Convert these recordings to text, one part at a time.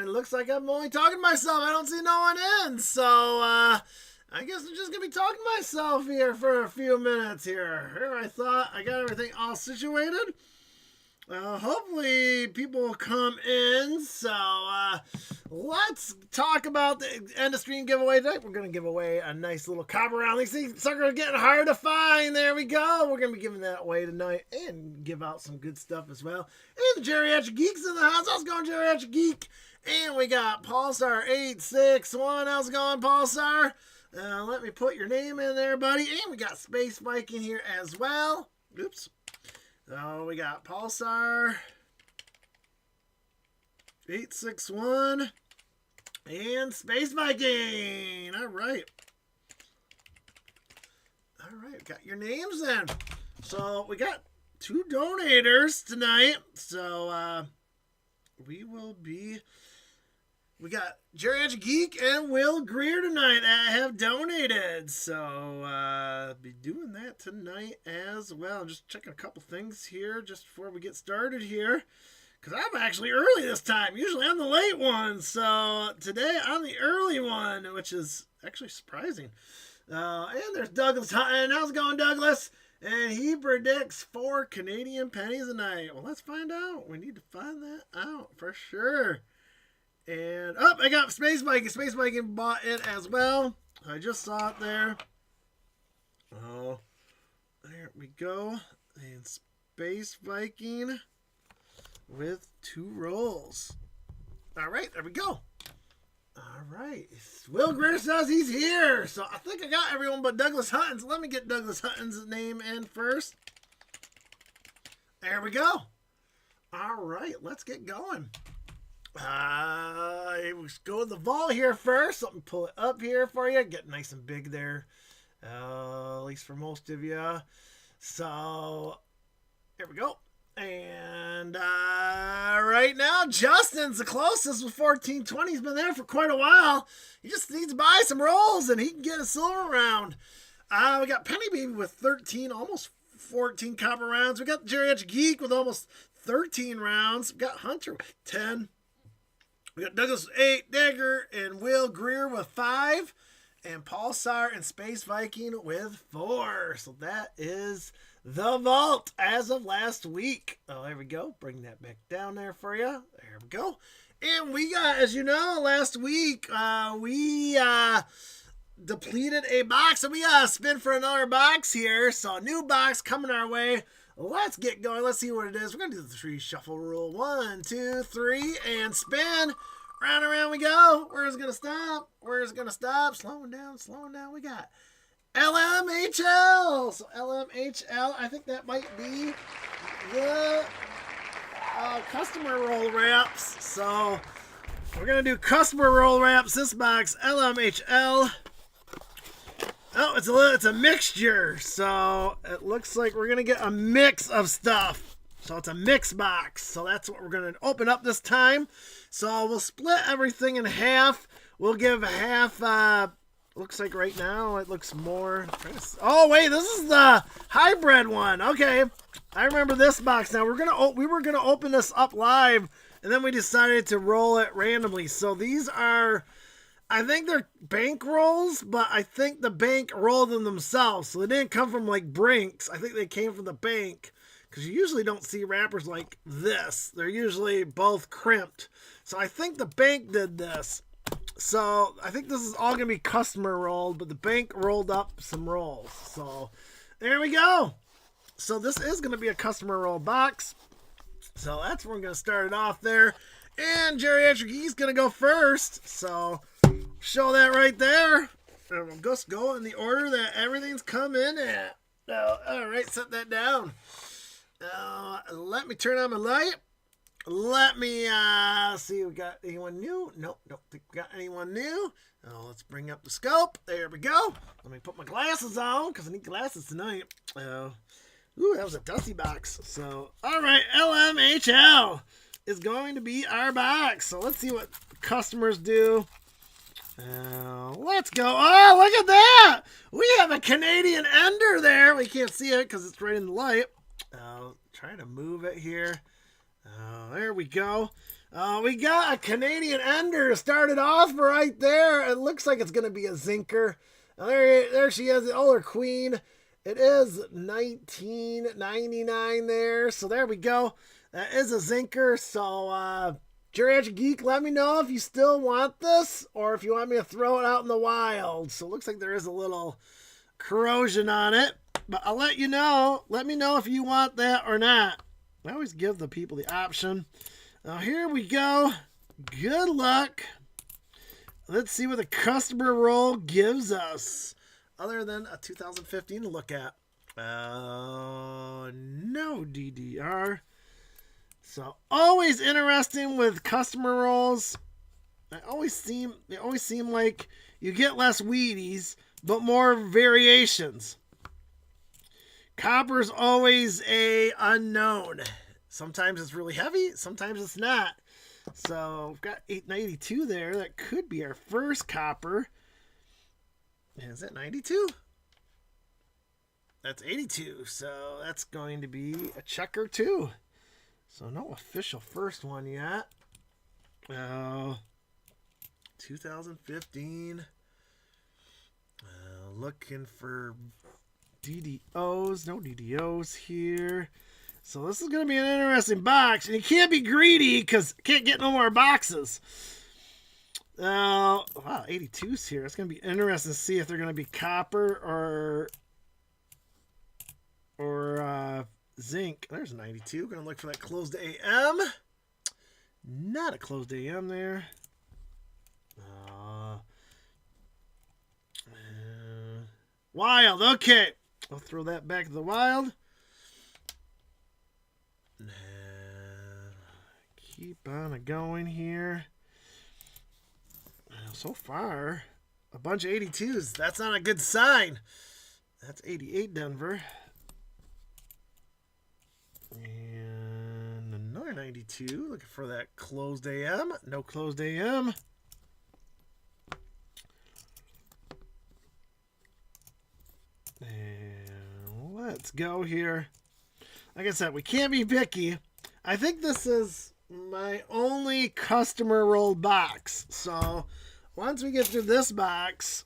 And looks like I'm only talking to myself. I don't see no one in. So, I guess I'm just going to be talking to myself here for a few minutes here. Here I thought I got everything all situated. Hopefully people will come in. So, let's talk about the end of stream giveaway tonight. We're going to give away a nice little copper round. These things are getting hard to find. There we go. We're going to be giving that away tonight and give out some good stuff as well. And the Geriatric Geek's in the house. How's it going, Geriatric Geek? And we got Pulsar861. How's it going, Pulsar? Let me put your name in there, buddy. And we got Space Viking here as well. Oops. So we got Pulsar 861 and Space Viking. All right. All right. Got your names in. So we got 2 donators tonight. So we got Geriatric Geek and Will Greer tonight that have donated. So, be doing that tonight as well. Just checking a couple things here just before we get started here. Because I'm actually early this time. Usually I'm the late one. So, today I'm the early one, which is actually surprising. And there's Douglas Hutton. How's it going, Douglas? And he predicts 4 Canadian pennies a night. Well, let's find out. We need to find that out for sure. And, I got Space Viking. Space Viking bought it as well. I just saw it there. Oh, there we go. And Space Viking with 2 rolls. All right, there we go. All right. Will Greer says he's here. So I think I got everyone but Douglas Hutton. So let me get Douglas Hutton's name in first. There we go. All right, let's get going. Let's go to the vault here first. Let me pull it up here for you. Get nice and big there. At least for most of you. So, here we go. And right now, Justin's the closest with 1420. He's been there for quite a while. He just needs to buy some rolls and he can get a silver round. We got Penny Baby with 13, almost 14 copper rounds. We got Geriatric Geek with almost 13 rounds. We got Hunter with 10. We got Douglas with 8, Dagger and Will Greer with 5, and Pulsar and Space Viking with 4. So that is the vault as of last week. Oh, there we go. Bring that back down there for you. There we go. And we got, as you know, last week, we depleted a box. So we spin for another box here. So a new box coming our way. Let's get going. Let's see what it is. We're going to do the 3 shuffle rule. 1, 2, 3, and spin. Round and round we go. Where's it going to stop? Where's it going to stop? Slowing down, slowing down. We got LMHL. So LMHL, I think that might be the customer roll wraps. So we're going to do customer roll wraps. This box, LMHL. Oh, it's a mixture, so it looks like we're going to get a mix of stuff. So it's a mix box, so that's what we're going to open up this time. So we'll split everything in half. We'll give half, looks like right now it looks more. Oh, wait, this is the hybrid one. Okay, I remember this box now. We were going to open this up live, and then we decided to roll it randomly. So these are, I think they're bank rolls, but I think the bank rolled them themselves. So they didn't come from like Brinks. I think they came from the bank because you usually don't see wrappers like this. They're usually both crimped. So I think the bank did this. So I think this is all going to be customer rolled, but the bank rolled up some rolls. So there we go. So this is going to be a customer roll box. So that's where we're going to start it off there. And Geriatric Geek's going to go first. So show that right there. And we'll just go in the order that everything's come in at. All right, set that down. Let me turn on my light. Let me see. We got anyone new? Nope, don't think we got anyone new. Let's bring up the scope. There we go. Let me put my glasses on because I need glasses tonight. Ooh, that was a dusty box. So, all right, LMHL is going to be our box. So let's see what customers do. Let's go. Oh, look at that. We have a Canadian Ender there. We can't see it because it's right in the light. Trying to move it here. There we go. We got a Canadian Ender started off right there. It looks like it's going to be a Zinker. There she is, the older queen. It is 19.99 there. So there we go. That is a Zinker. So, Geriatric Geek, let me know if you still want this or if you want me to throw it out in the wild. So it looks like there is a little corrosion on it. But I'll let you know. Let me know if you want that or not. I always give the people the option. Now here we go. Good luck. Let's see what the customer roll gives us. Other than a 2015 to look at. No DDR. So always interesting with customer rolls. They always seem like you get less Wheaties, but more variations. Copper's always a unknown. Sometimes it's really heavy, sometimes it's not. So we've got 892 there. That could be our first copper. Is that 92? That's 82. So that's going to be a checker too. So no official first one yet. 2015. Looking for DDOs. No DDOs here. So this is going to be an interesting box. And you can't be greedy because you can't get no more boxes. Wow, 82's here. It's going to be interesting to see if they're going to be copper or zinc. There's 92. Going to look for that closed AM. Not a closed AM there. Wild. Okay. I'll throw that back to the wild. Keep on going here. So far, a bunch of 82s. That's not a good sign. That's 88 Denver. And another 92. Looking for that closed AM. No closed AM. And let's go here. Like I said, we can't be picky. I think this is my only customer rolled box. So once we get through this box,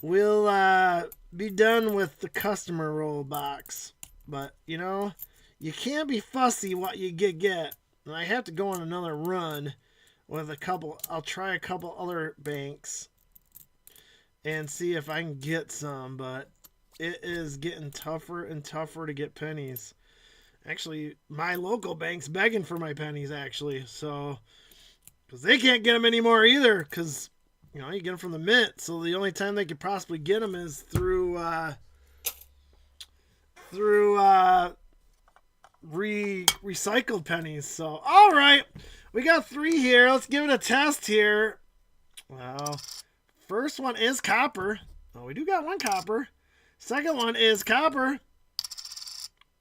we'll be done with the customer roll box. But, you know, you can't be fussy what you get. And I have to go on another run with a couple. I'll try a couple other banks and see if I can get some. But it is getting tougher and tougher to get pennies. Actually, my local bank's begging for my pennies, actually. So, because they can't get them anymore either. Because, you know, you get them from the mint. So the only time they could possibly get them is through recycled pennies. So, all right. We got 3 here. Let's give it a test here. Well, first one is copper. Oh, we do got 1 copper. Second one is copper.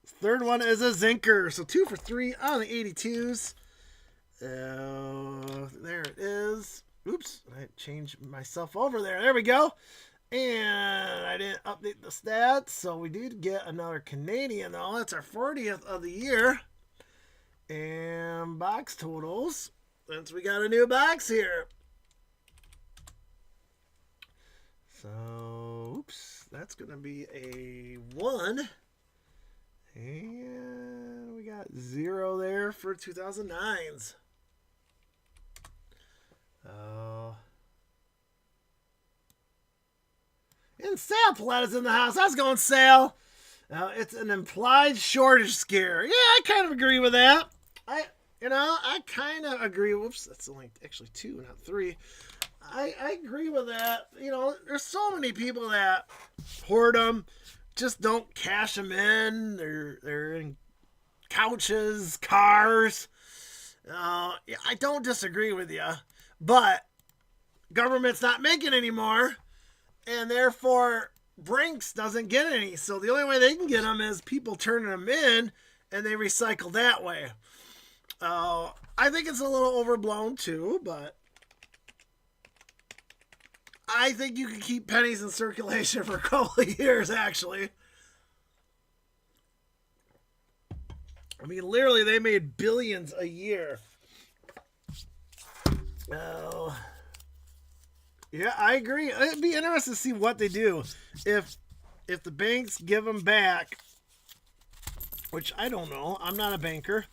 Third one is a zinker. So 2 for 3 on the 82s. There it is. Oops, I changed myself over there. There we go. And I didn't update the stats. So we did get another Canadian though. That's our 40th of the year. And box totals. Since we got a new box here. So, oops, that's going to be a 1. And we got 0 there for 2009s. And Sal Palette's in the house. How's it going, Sal? It's an implied shortage scare. Yeah, I kind of agree with that. I kind of agree. Whoops, that's only actually 2, not 3. I agree with that. You know, there's so many people that hoard them, just don't cash them in. They're in couches, cars. I don't disagree with you, but government's not making anymore, and therefore Brinks doesn't get any. So the only way they can get them is people turning them in, and they recycle that way. I think it's a little overblown too, but I think you can keep pennies in circulation for a couple of years, actually. I mean, literally, they made billions a year. Oh. Yeah, I agree. It'd be interesting to see what they do. If the banks give them back, which I don't know. I'm not a banker.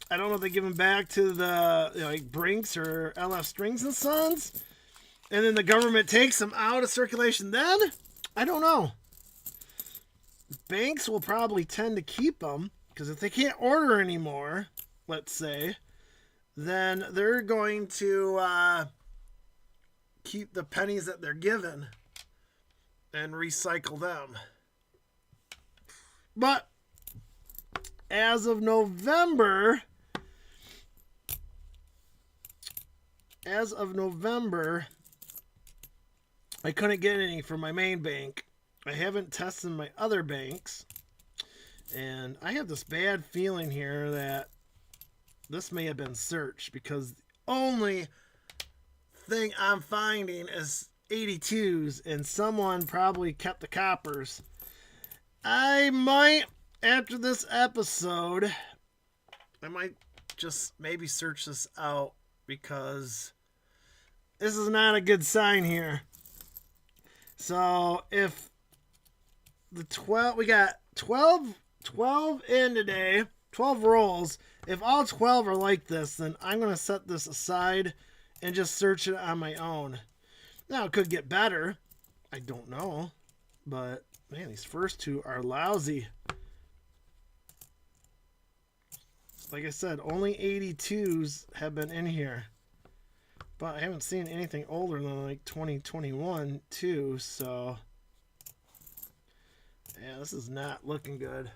I don't know if they give them back to the like Brinks or LF Strings and Sons, and then the government takes them out of circulation. Then I don't know. Banks will probably tend to keep them because if they can't order anymore, let's say, then they're going to keep the pennies that they're given and recycle them. But as of November, I couldn't get any from my main bank. I haven't tested my other banks. And I have this bad feeling here that this may have been searched because the only thing I'm finding is 82s and someone probably kept the coppers. I might, after this episode, I might just maybe search this out because this is not a good sign here. So if the 12, we got 12 in today, 12 rolls. If all 12 are like this, then I'm going to set this aside and just search it on my own. Now, it could get better. I don't know. But, man, these first two are lousy. Like I said, only 82s have been in here. But I haven't seen anything older than like 2021 too, so yeah, this is not looking good.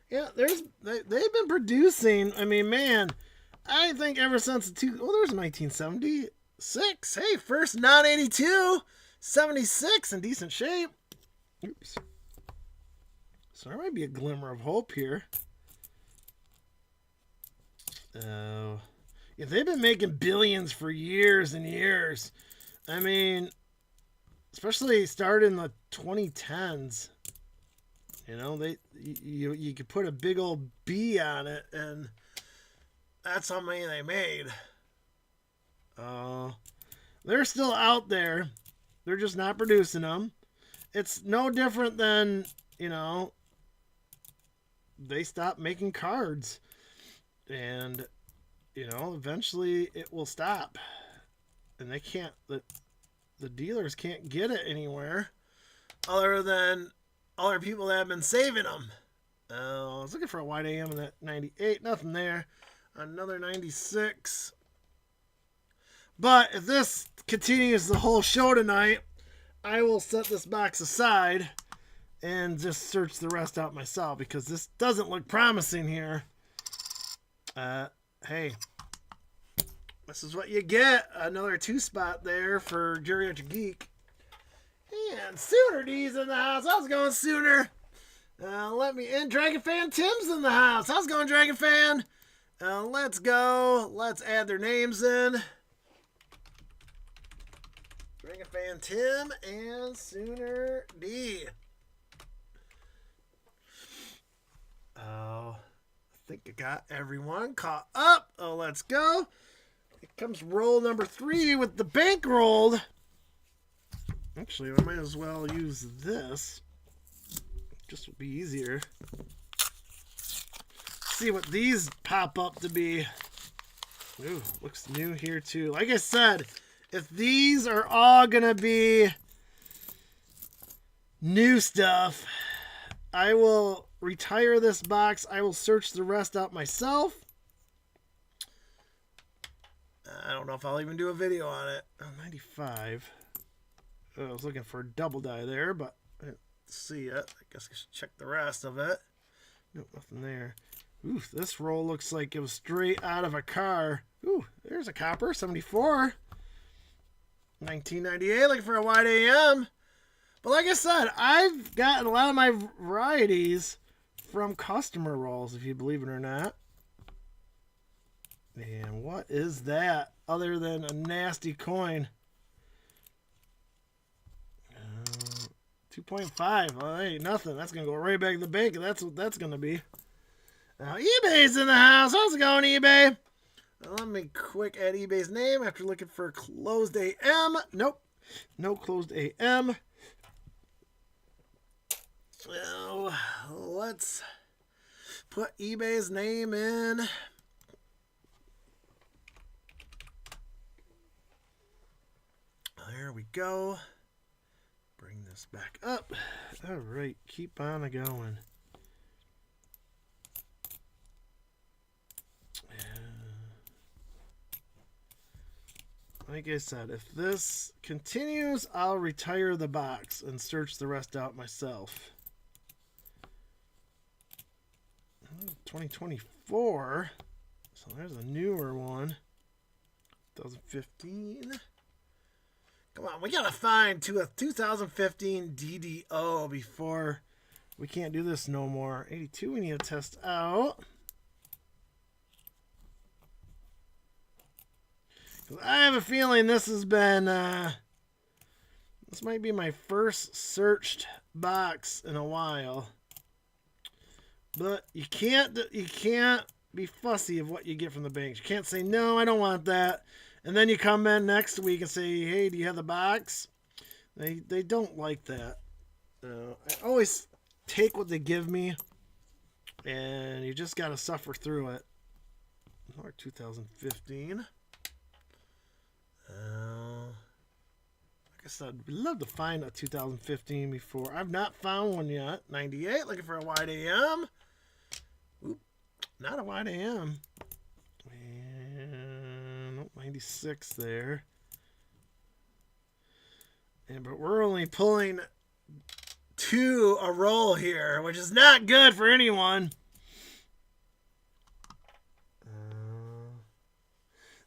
Yeah, they've been producing. I mean, man, I think ever since there's 1976. Hey, first non-82, 76 in decent shape. Oops. So there might be a glimmer of hope here. Yeah, they've been making billions for years and years. I mean, especially starting in the 2010s. You know, you could put a big old B on it, and that's how many they made. They're still out there. They're just not producing them. It's no different than, you know, they stopped making cards. And, you know, eventually it will stop. And they can't, the dealers can't get it anywhere other than other people that have been saving them. I was looking for a wide AM in that 98. Nothing there. Another 96. But if this continues the whole show tonight, I will set this box aside and just search the rest out myself because this doesn't look promising here. Hey, this is what you get. Another 2-spot there for Geriatric Geek. And Sooner D's in the house. How's it going, Sooner? Let me in. Dragon Fan Tim's in the house. How's it going, Dragon Fan? Let's go. Let's add their names in. Dragon Fan Tim and Sooner D. Oh. I think I got everyone caught up. Oh, let's go. Here comes roll number 3 with the bankrolled. Actually, I might as well use this. Just would be easier. See what these pop up to be. Ooh, looks new here too. Like I said, if these are all gonna be new stuff, I will retire this box. I will search the rest out myself. I don't know if I'll even do a video on it. Oh, 95. I was looking for a double die there, but I didn't see it. I guess I should check the rest of it. Nope, nothing there. Ooh, this roll looks like it was straight out of a car. Ooh, there's a copper, 74. 1998, looking for a wide AM. But like I said, I've gotten a lot of my varieties from customer rolls, if you believe it or not. And what is that other than a nasty coin? 2.5. Well, that ain't nothing. That's going to go right back to the bank. That's what that's going to be. Now, eBay's in the house. How's it going, eBay? Let me quick add eBay's name after looking for closed AM. Nope. No closed AM. So let's put eBay's name in. There we go. Bring this back up. All right, keep on going. Like I said, if this continues, I'll retire the box and search the rest out myself. 2024. So there's a newer one. 2015. Come on, we gotta find a 2015 DDO before we can't do this no more. 82 we need to test out. I have a feeling this has been, this might be my first searched box in a while. But you can't be fussy of what you get from the banks. You can't say, no, I don't want that. And then you come in next week and say, hey, do you have the box? They don't like that. I always take what they give me, and you just got to suffer through it. Or 2015. Like I said, we'd love to find a 2015 before. I've not found one yet. 98, looking for a wide AM. Oop, not a wide AM. And nope, 96 there. But we're only pulling 2 a roll here, which is not good for anyone.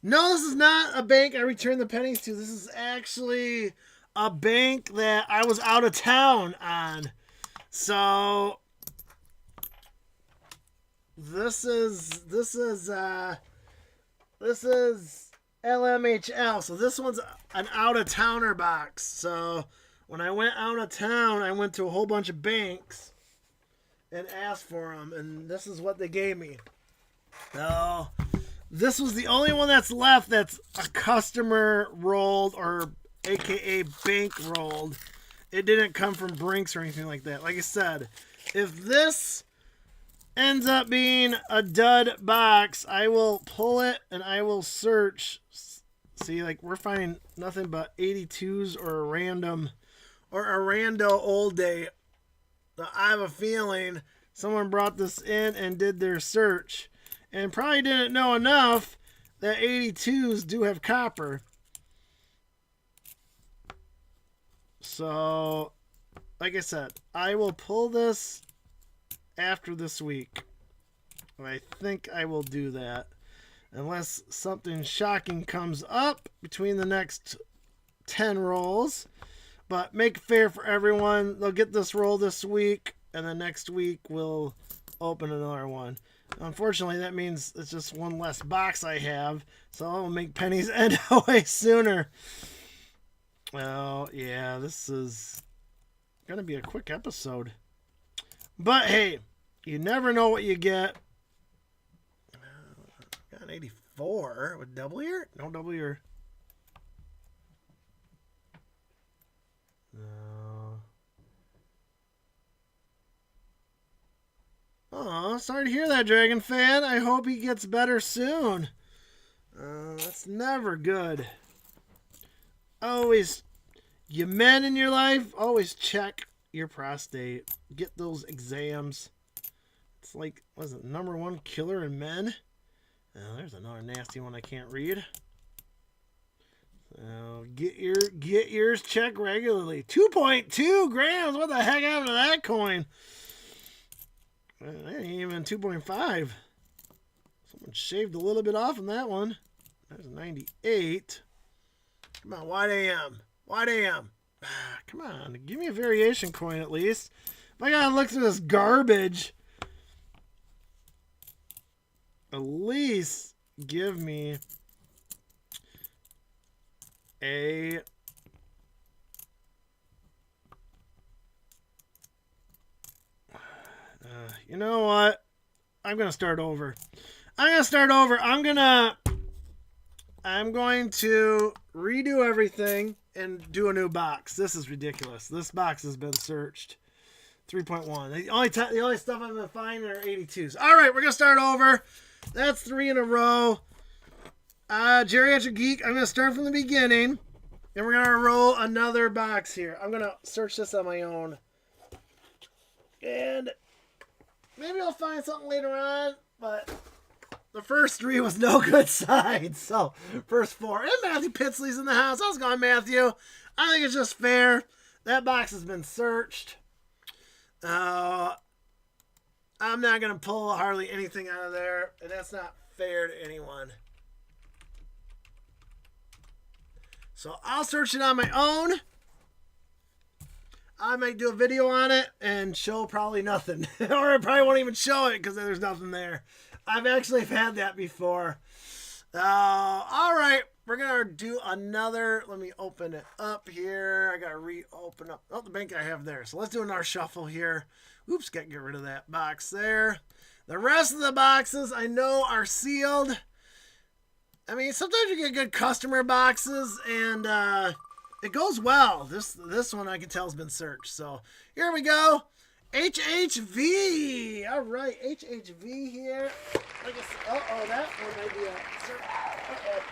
No, this is not a bank I returned the pennies to. This is actually a bank that I was out of town on. So this is LMHL. So this one's an out of towner box. So when I went out of town, I went to a whole bunch of banks and asked for them, and this is what they gave me. So this was the only one that's left that's a customer rolled, or AKA bank rolled. It didn't come from Brinks or anything like that. Like I said, if this ends up being a dud box, I will pull it and I will search. See, like, we're finding nothing but 82s or a random or a rando old day. I have a feeling someone brought this in and did their search and probably didn't know enough that 82s do have copper. So, like I said, I will pull this after this week. And I think I will do that. Unless something shocking comes up between the next 10 rolls. But make it fair for everyone. They'll get this roll this week, and then next week we'll open another one. Unfortunately, that means it's just one less box I have, so I'll make pennies end away sooner. Well, yeah, this is going to be a quick episode. But, hey, you never know what you get. Got an 84 with double ear? No double ear. No. Oh, sorry to hear that, Dragon fan. I hope he gets better soon. That's never good. Always, you men in your life, always check your prostate. Get those exams. It's like, what is it, #1 killer in men? Oh, there's another nasty one I can't read. So get yours checked regularly. 2.2 grams. What the heck happened to that coin? That ain't even 2.5. Someone shaved a little bit off on that one. There's a 98. Come on, wide AM. Wide AM. Come on, give me a variation coin at least. If I gotta look through this garbage, at least give me a you know what? I'm gonna start over. I'm going to redo everything and do a new box. This is ridiculous. This box has been searched. 3.1. The only stuff I've been finding are 82s. All right, we're gonna start over. That's 3 in a row. Geriatric Geek. I'm gonna start from the beginning, and we're gonna roll another box here. I'm gonna search this on my own, and maybe I'll find something later on. But the first 3 was no good signs. So first 4. And Matthew Pitsley's in the house. How's it going, Matthew? I think it's just fair. That box has been searched. I'm not going to pull hardly anything out of there, and that's not fair to anyone. So I'll search it on my own. I might do a video on it and show probably nothing. Or I probably won't even show it because there's nothing there. I've actually had that before. All right. We're going to do another. Let me open it up here. I got to reopen up. Oh, the bank I have there. So let's do another shuffle here. Oops, got to get rid of that box there. The rest of the boxes I know are sealed. I mean, sometimes you get good customer boxes and it goes well. This one I can tell has been searched. So here we go. HHV. All right, HHV here. Uh-oh, that one might be a... Uh-oh.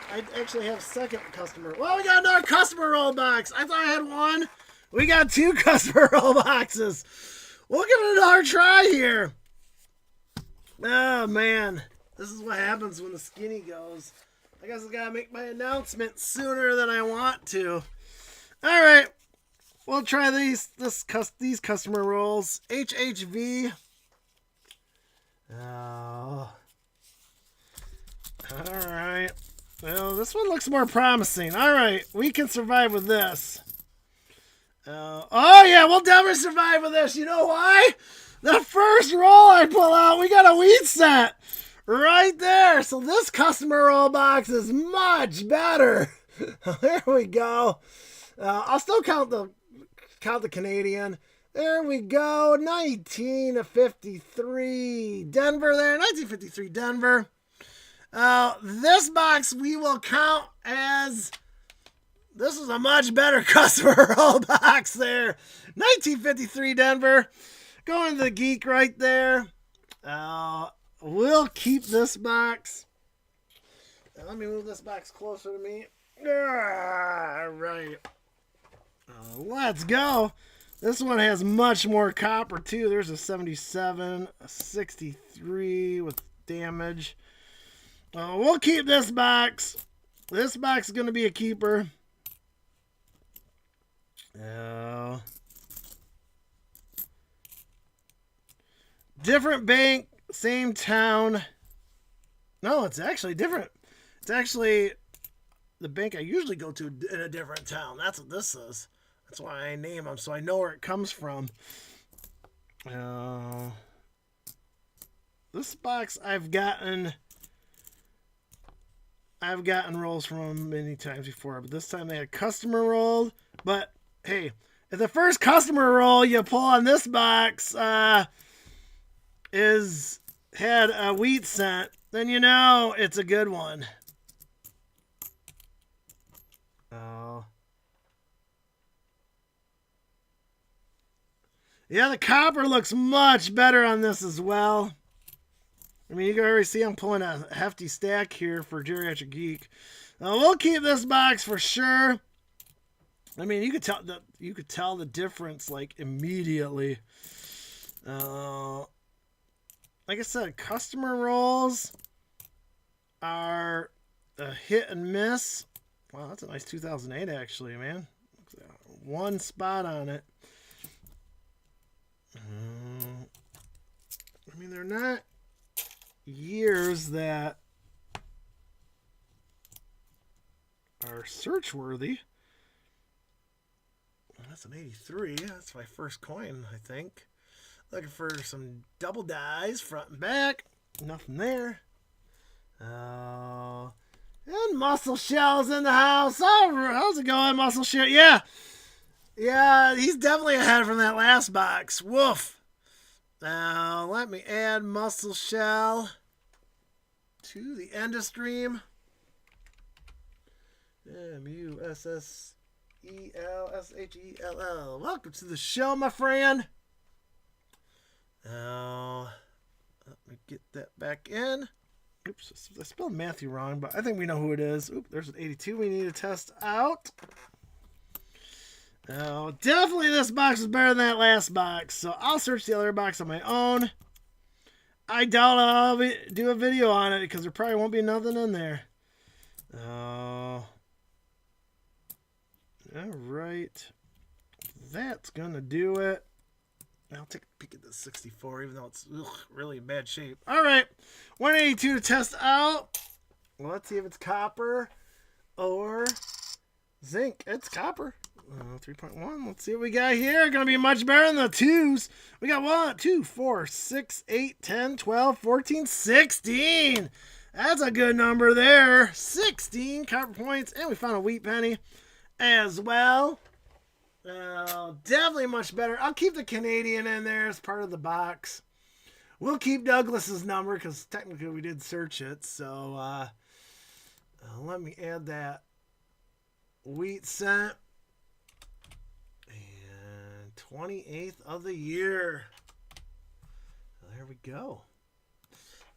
I actually have second customer. Well, we got another customer roll box. I thought I had one. We got 2 customer roll boxes. We'll give it another try here. Oh, man. This is what happens when the skinny goes. I guess I got to make my announcement sooner than I want to. All right. We'll try these customer rolls. HHV. Oh. All right. Well, this one looks more promising. All right, we can survive with this. Oh, yeah, we'll never survive with this. You know why? The first roll I pull out, we got a wheat set right there. So this customer roll box is much better. There we go. I'll still count the Canadian. There we go. 1953 Denver there. 1953 Denver. This box we will count as, this is a much better customer roll box there. 1953 Denver. Going to the geek right there. We'll keep this box. Let me move this box closer to me. All right. Let's go. This one has much more copper too. There's a 77, a 63 with damage. We'll keep this box. This box is going to be a keeper. Different bank, same town. No, it's actually different. It's actually the bank I usually go to in a different town. That's what this is. That's why I name them, so I know where it comes from. This box I've gotten rolls from many times before, but this time they had customer rolled. But hey, if the first customer roll you pull on this box had a wheat scent, then you know it's a good one. Yeah, the copper looks much better on this as well. I mean, you can already see I'm pulling a hefty stack here for Geriatric Geek. We'll keep this box for sure. I mean, you could tell the difference like immediately. Like I said, customer rolls are a hit and miss. Wow, that's a nice 2008 actually, man. One spot on it. I mean, they're not years that are search worthy. That's an 83. That's my first coin, I think. Looking for some double dies, front and back. Nothing there. And Muscle Shell's in the house. Oh, how's it going, Muscle Shell? Yeah. Yeah, he's definitely ahead from that last box. Woof. Now, let me add Muscle Shell to the end of stream. Musselshell. Welcome to the show, my friend. Now, let me get that back in. Oops, I spelled Matthew wrong, but I think we know who it is. Oops, there's an 82 we need to test out. Now, definitely this box is better than that last box, so I'll search the other box on my own. I doubt I'll do a video on it because there probably won't be nothing in there. Alright. That's going to do it. I'll take a peek at the 64, even though it's really in bad shape. Alright. 182 to test out. Well, let's see if it's copper or zinc. It's copper. 3.1. Let's see what we got here. Going to be much better than the twos. We got 1, 2, 4, 6, 8, 10, 12, 14, 16. That's a good number there. 16 copper points. And we found a wheat penny as well. Definitely much better. I'll keep the Canadian in there as part of the box. We'll keep Douglas's number because technically we did search it. So let me add that wheat cent. 28th of the year. There we go.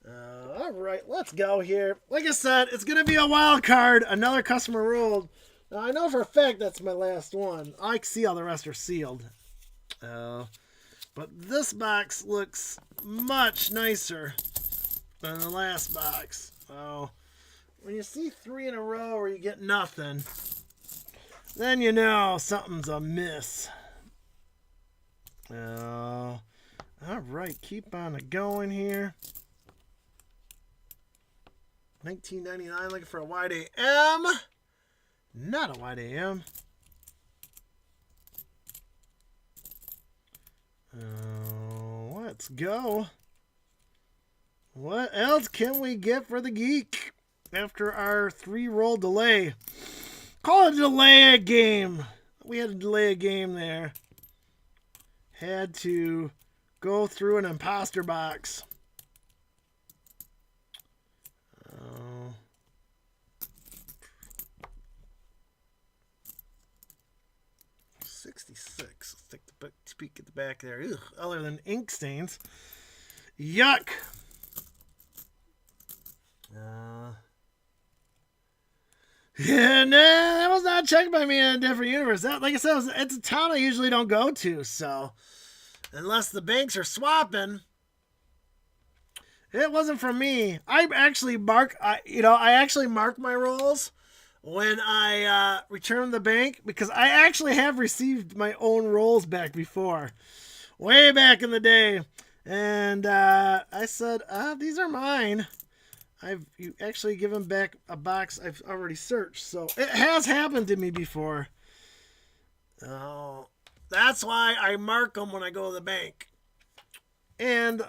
All right, let's go here. Like I said, it's going to be a wild card. Another customer rolled. Now, I know for a fact that's my last one. I can see all the rest are sealed. But this box looks much nicer than the last box. So when you see 3 in a row where you get nothing, then you know something's amiss. All right, keep on going here. 1999, looking for a wide AM. Not a wide AM. Let's go. What else can we get for the geek after our 3-roll delay? Call it a delay a game. We had to delay a game there. Had to go through an imposter box. 66. Let's take the peek at the back there. Ugh, other than ink stains. Yuck. Yeah, nah, that was not checked by me in a different universe. That, like I said, it's a town I usually don't go to, so unless the banks are swapping, it wasn't from me. I actually mark my rolls when I return the bank because I actually have received my own rolls back before, way back in the day, and I said, these are mine. You actually given back a box I've already searched, so it has happened to me before. Oh, that's why I mark them when I go to the bank, and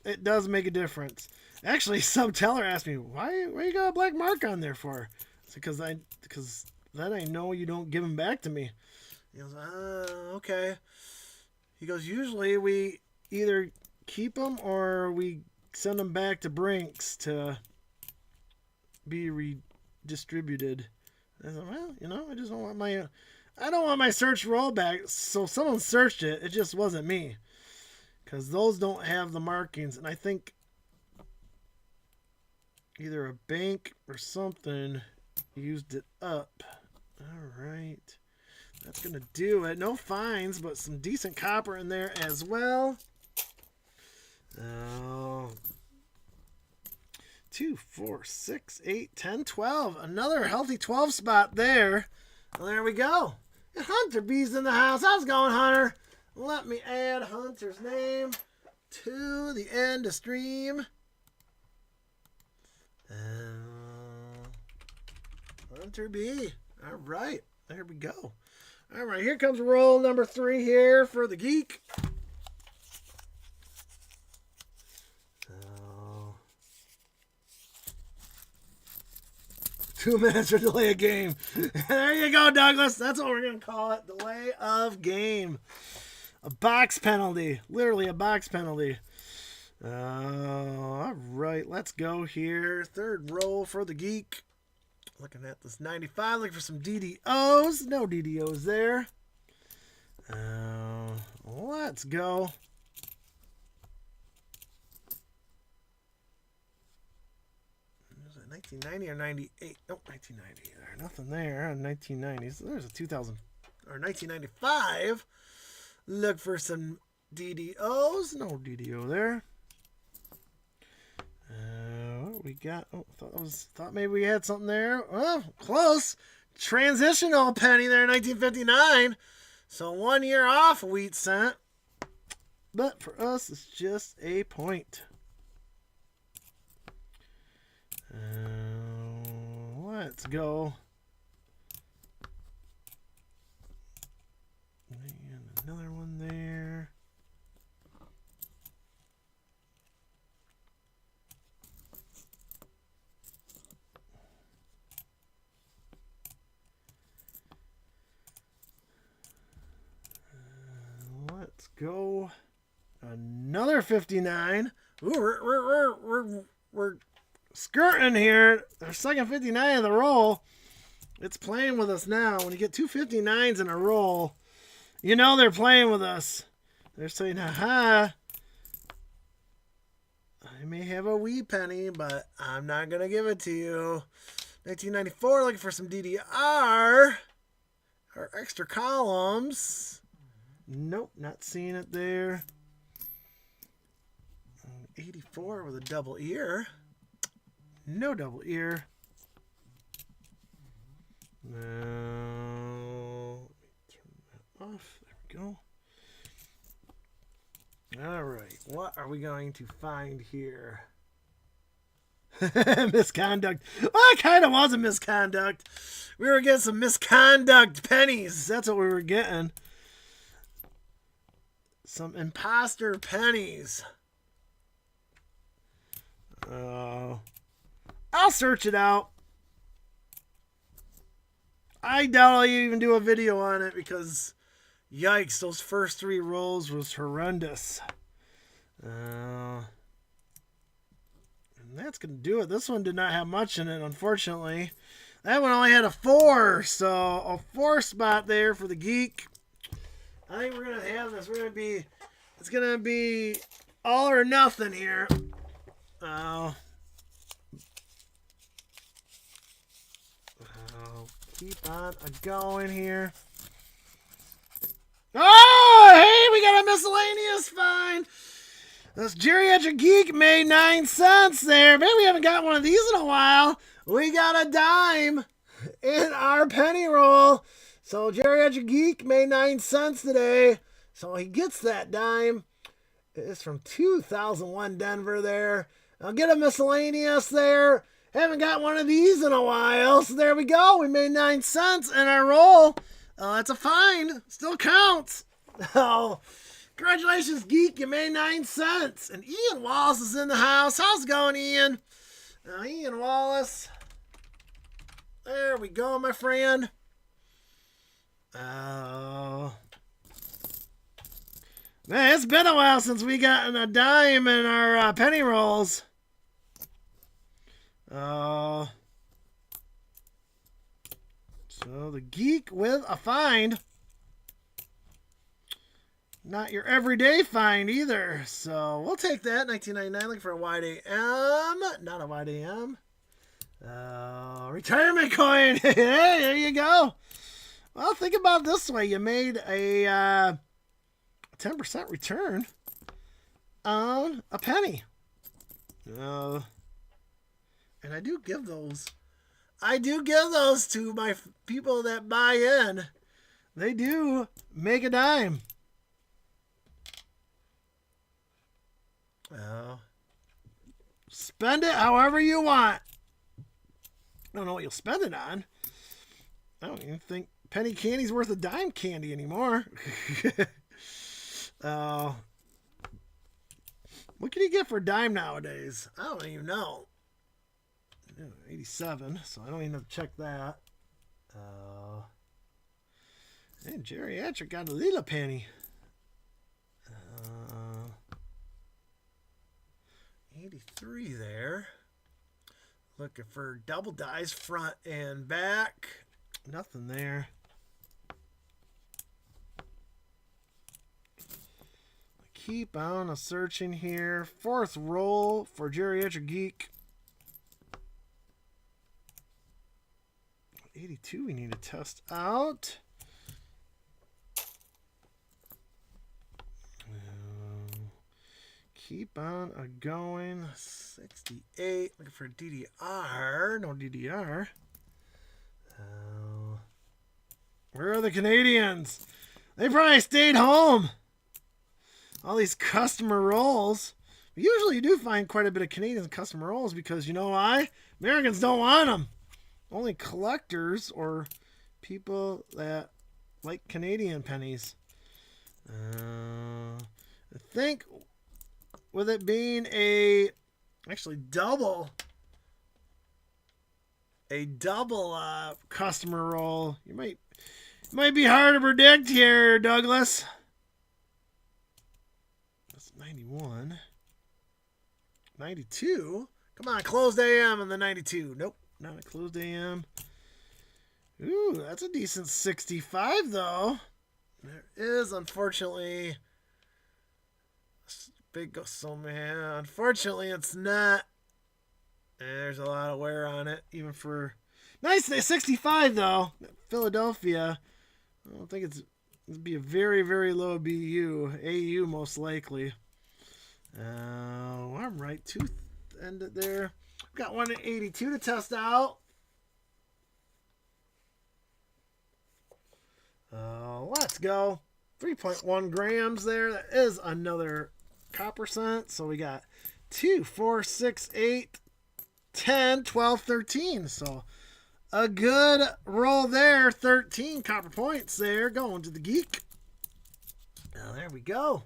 it does make a difference. Actually, some teller asked me, "Why you got a black mark on there for?" It's because then I know you don't give them back to me. He goes, okay. He goes, usually we either keep them or we send them back to Brinks to be redistributed. I said, well, I just don't want my search roll back. So someone searched it. It just wasn't me. Because those don't have the markings. And I think either a bank or something used it up. All right. That's going to do it. No fines, but some decent copper in there as well. 2, 4, 6, 8, 10, 12. Another healthy 12 spot there. Well, there we go. And Hunter B's in the house. How's it going, Hunter? Let me add Hunter's name to the end of stream. Hunter B. All right. There we go. All right. Here comes roll number 3 here for the geek. 2 minutes or delay a game. There you go, Douglas. That's what we're going to call it. Delay of game. A box penalty. Literally a box penalty. All right, let's go here. Third roll for the geek. Looking at this 95, looking for some DDOs. No DDOs there. Let's go. Was it 1990 or 98? Nope, 1990. There's nothing there on 1990s. There's a 2000 or 1995. Look for some DDOs. No DDO there. What we got? Oh, thought maybe we had something there. Oh, close. Transitional penny there, 1959. So 1 year off wheat cent. But for us, it's just a point. Let's go. And another one there. Let's go. Another 59. Ooh, we're skirting here. Our second 59 of the roll. It's playing with us now. When you get two 59s in a roll, you know they're playing with us. They're saying, haha, I may have a wee penny, but I'm not going to give it to you. 1994, looking for some DDR. Or extra columns. Nope, not seeing it there. 84 with a double ear. No double ear. Now, turn that off. There we go. All right, what are we going to find here? Misconduct. Well, it kind of was a misconduct. We were getting some misconduct pennies. That's what we were getting. Some imposter pennies. I'll search it out. I doubt I'll even do a video on it because, yikes, those first three rolls was horrendous. And that's going to do it. This one did not have much in it, unfortunately. That one only had a 4, so a 4 spot there for the geek. I think we're going to have this. It's going to be all or nothing here. I'll keep on going here. Oh, hey, we got a miscellaneous find. This Geriatric Geek made 9 cents there. Man, we haven't got one of these in a while. We got a dime in our penny roll. So Geriatric Geek made 9 cents today. So he gets that dime. It's from 2001 Denver there. I'll get a miscellaneous there. Haven't got one of these in a while. So there we go. We made 9 cents in our roll. That's a find. Still counts. Oh, congratulations, Geek. You made 9 cents. And Ian Wallace is in the house. How's it going, Ian? Ian Wallace. There we go, my friend. Oh. Man, it's been a while since we got a dime in our penny rolls. So the Geek with a find. Not your everyday find either. So we'll take that. 1999, looking for a wide AM. Not a wide AM. Retirement coin. Hey, there you go. Well, think about it this way. You made a 10% return on a penny. And I do give those. To my people that buy in. They do make a dime. Spend it however you want. I don't know what you'll spend it on. I don't even think penny candy's worth a dime candy anymore. What can you get for a dime nowadays? I don't even know. 87, so I don't even have to check that. And Geriatric got a little penny. $83 there. Looking for double dies front and back. Nothing there. Keep on searching here. Fourth roll for Geriatric Geek. 82 we need to test out. Keep on going. 68. Looking for DDR. No DDR. Where are the Canadians? They probably stayed home. All these customer rolls. Usually you do find quite a bit of Canadians in customer rolls because you know why? Americans don't want them. Only collectors or people that like Canadian pennies. I think with it being a double customer roll, you might be hard to predict here, Douglas. That's 91. 92. Come on, closed AM on the 92. Nope, not a closed AM. Ooh, that's a decent 65 though. There is unfortunately big, so man, unfortunately it's not. There's a lot of wear on it, even for nice 65 though. Philadelphia, I don't think it'd be a very, very low BU. AU most likely. I'm right. Tooth ended there. Got 182 to test out. Let's go. 3.1 grams there. That is another copper cent. So we got 2, 4, 6, 8, 10, 12, 13. So a good roll there. 13 copper points there going to the geek. Now there we go.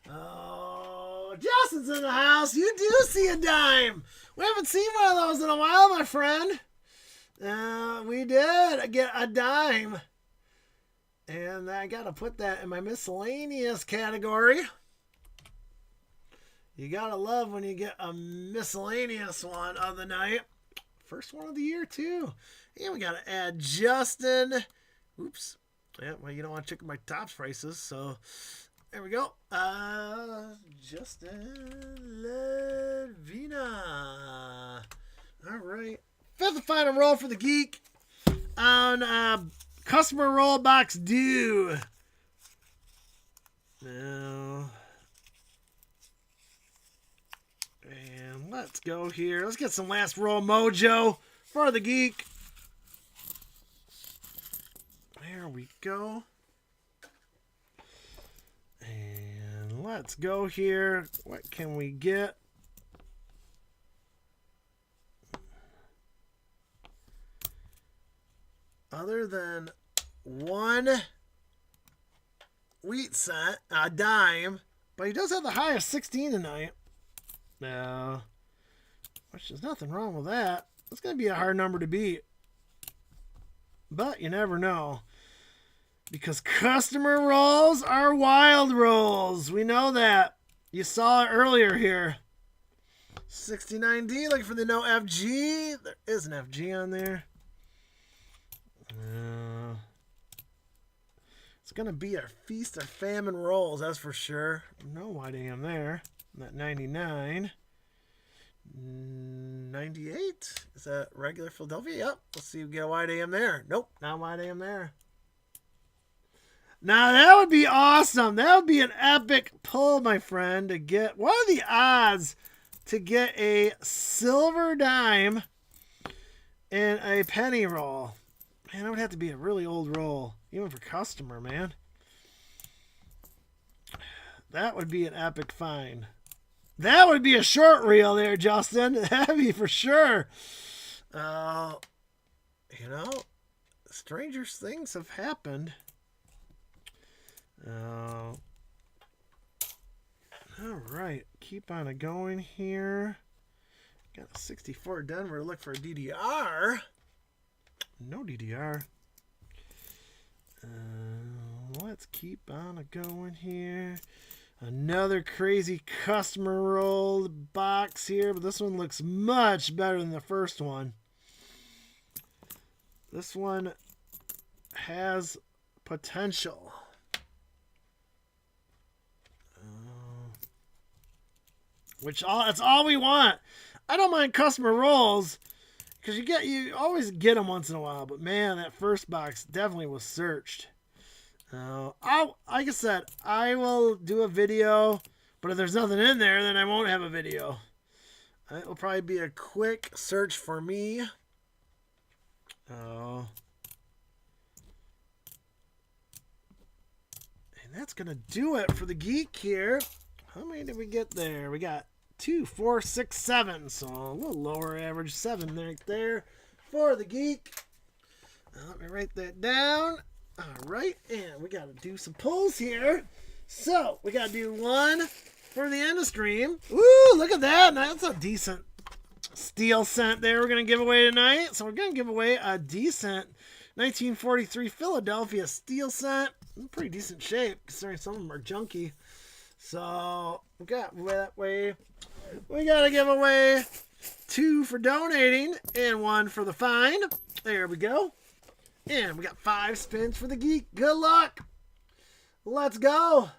Oh, Justin's in the house. You do see a dime. We haven't seen one of those in a while, my friend. We did get a dime. And I got to put that in my miscellaneous category. You got to love when you get a miscellaneous one of the night. First one of the year, too. And we got to add Justin. Oops. Yeah, well, you don't want to check my tops prices, so there we go. Justin Ledvina. All right. Fifth and final roll for the geek on customer roll box due. Now, and let's go here. Let's get some last roll mojo for the geek. There we go. And let's go here. What can we get? Other than one wheat cent, a dime, but he does have the high of 16 tonight. Now, which there's nothing wrong with that. That's going to be a hard number to beat. But you never know. Because customer rolls are wild rolls. We know that. You saw it earlier here. 69D, looking for the no FG. There is an FG on there. It's going to be a feast of famine rolls, that's for sure. No wide AM there. That 99. 98? Is that regular Philadelphia? Yep. Let's see if we get a wide AM there. Nope, not wide AM there. Now, that would be awesome. That would be an epic pull, my friend, to get. What are the odds to get a silver dime in a penny roll? Man, that would have to be a really old roll, even for customer, man. That would be an epic find. That would be a short reel there, Justin. That'd be for sure. You know, stranger things have happened. All right, keep on going here. Got a 64 Denver. Look for a DDR. No DDR. Let's keep on going here. Another crazy customer rolled box here, but this one looks much better than the first one. This one has potential. That's all we want. I don't mind customer rolls because you always get them once in a while, but man, that first box definitely was searched. Like I said, I will do a video, but if there's nothing in there, then I won't have a video. It will probably be a quick search for me. And that's going to do it for the geek here. How many did we get there? We got 2, 4, 6, 7. So a little lower average, 7 right there for the geek. Let me write that down. All right, and we got to do some pulls here. So we got to do one for the end of stream. Ooh, look at that. That's a decent steel scent there we're going to give away tonight. So we're going to give away a decent 1943 Philadelphia steel scent. In pretty decent shape, considering some of them are junky. So we got that way. We got to give away 2 for donating and 1 for the find. There we go. And we got 5 spins for the geek. Good luck. Let's go.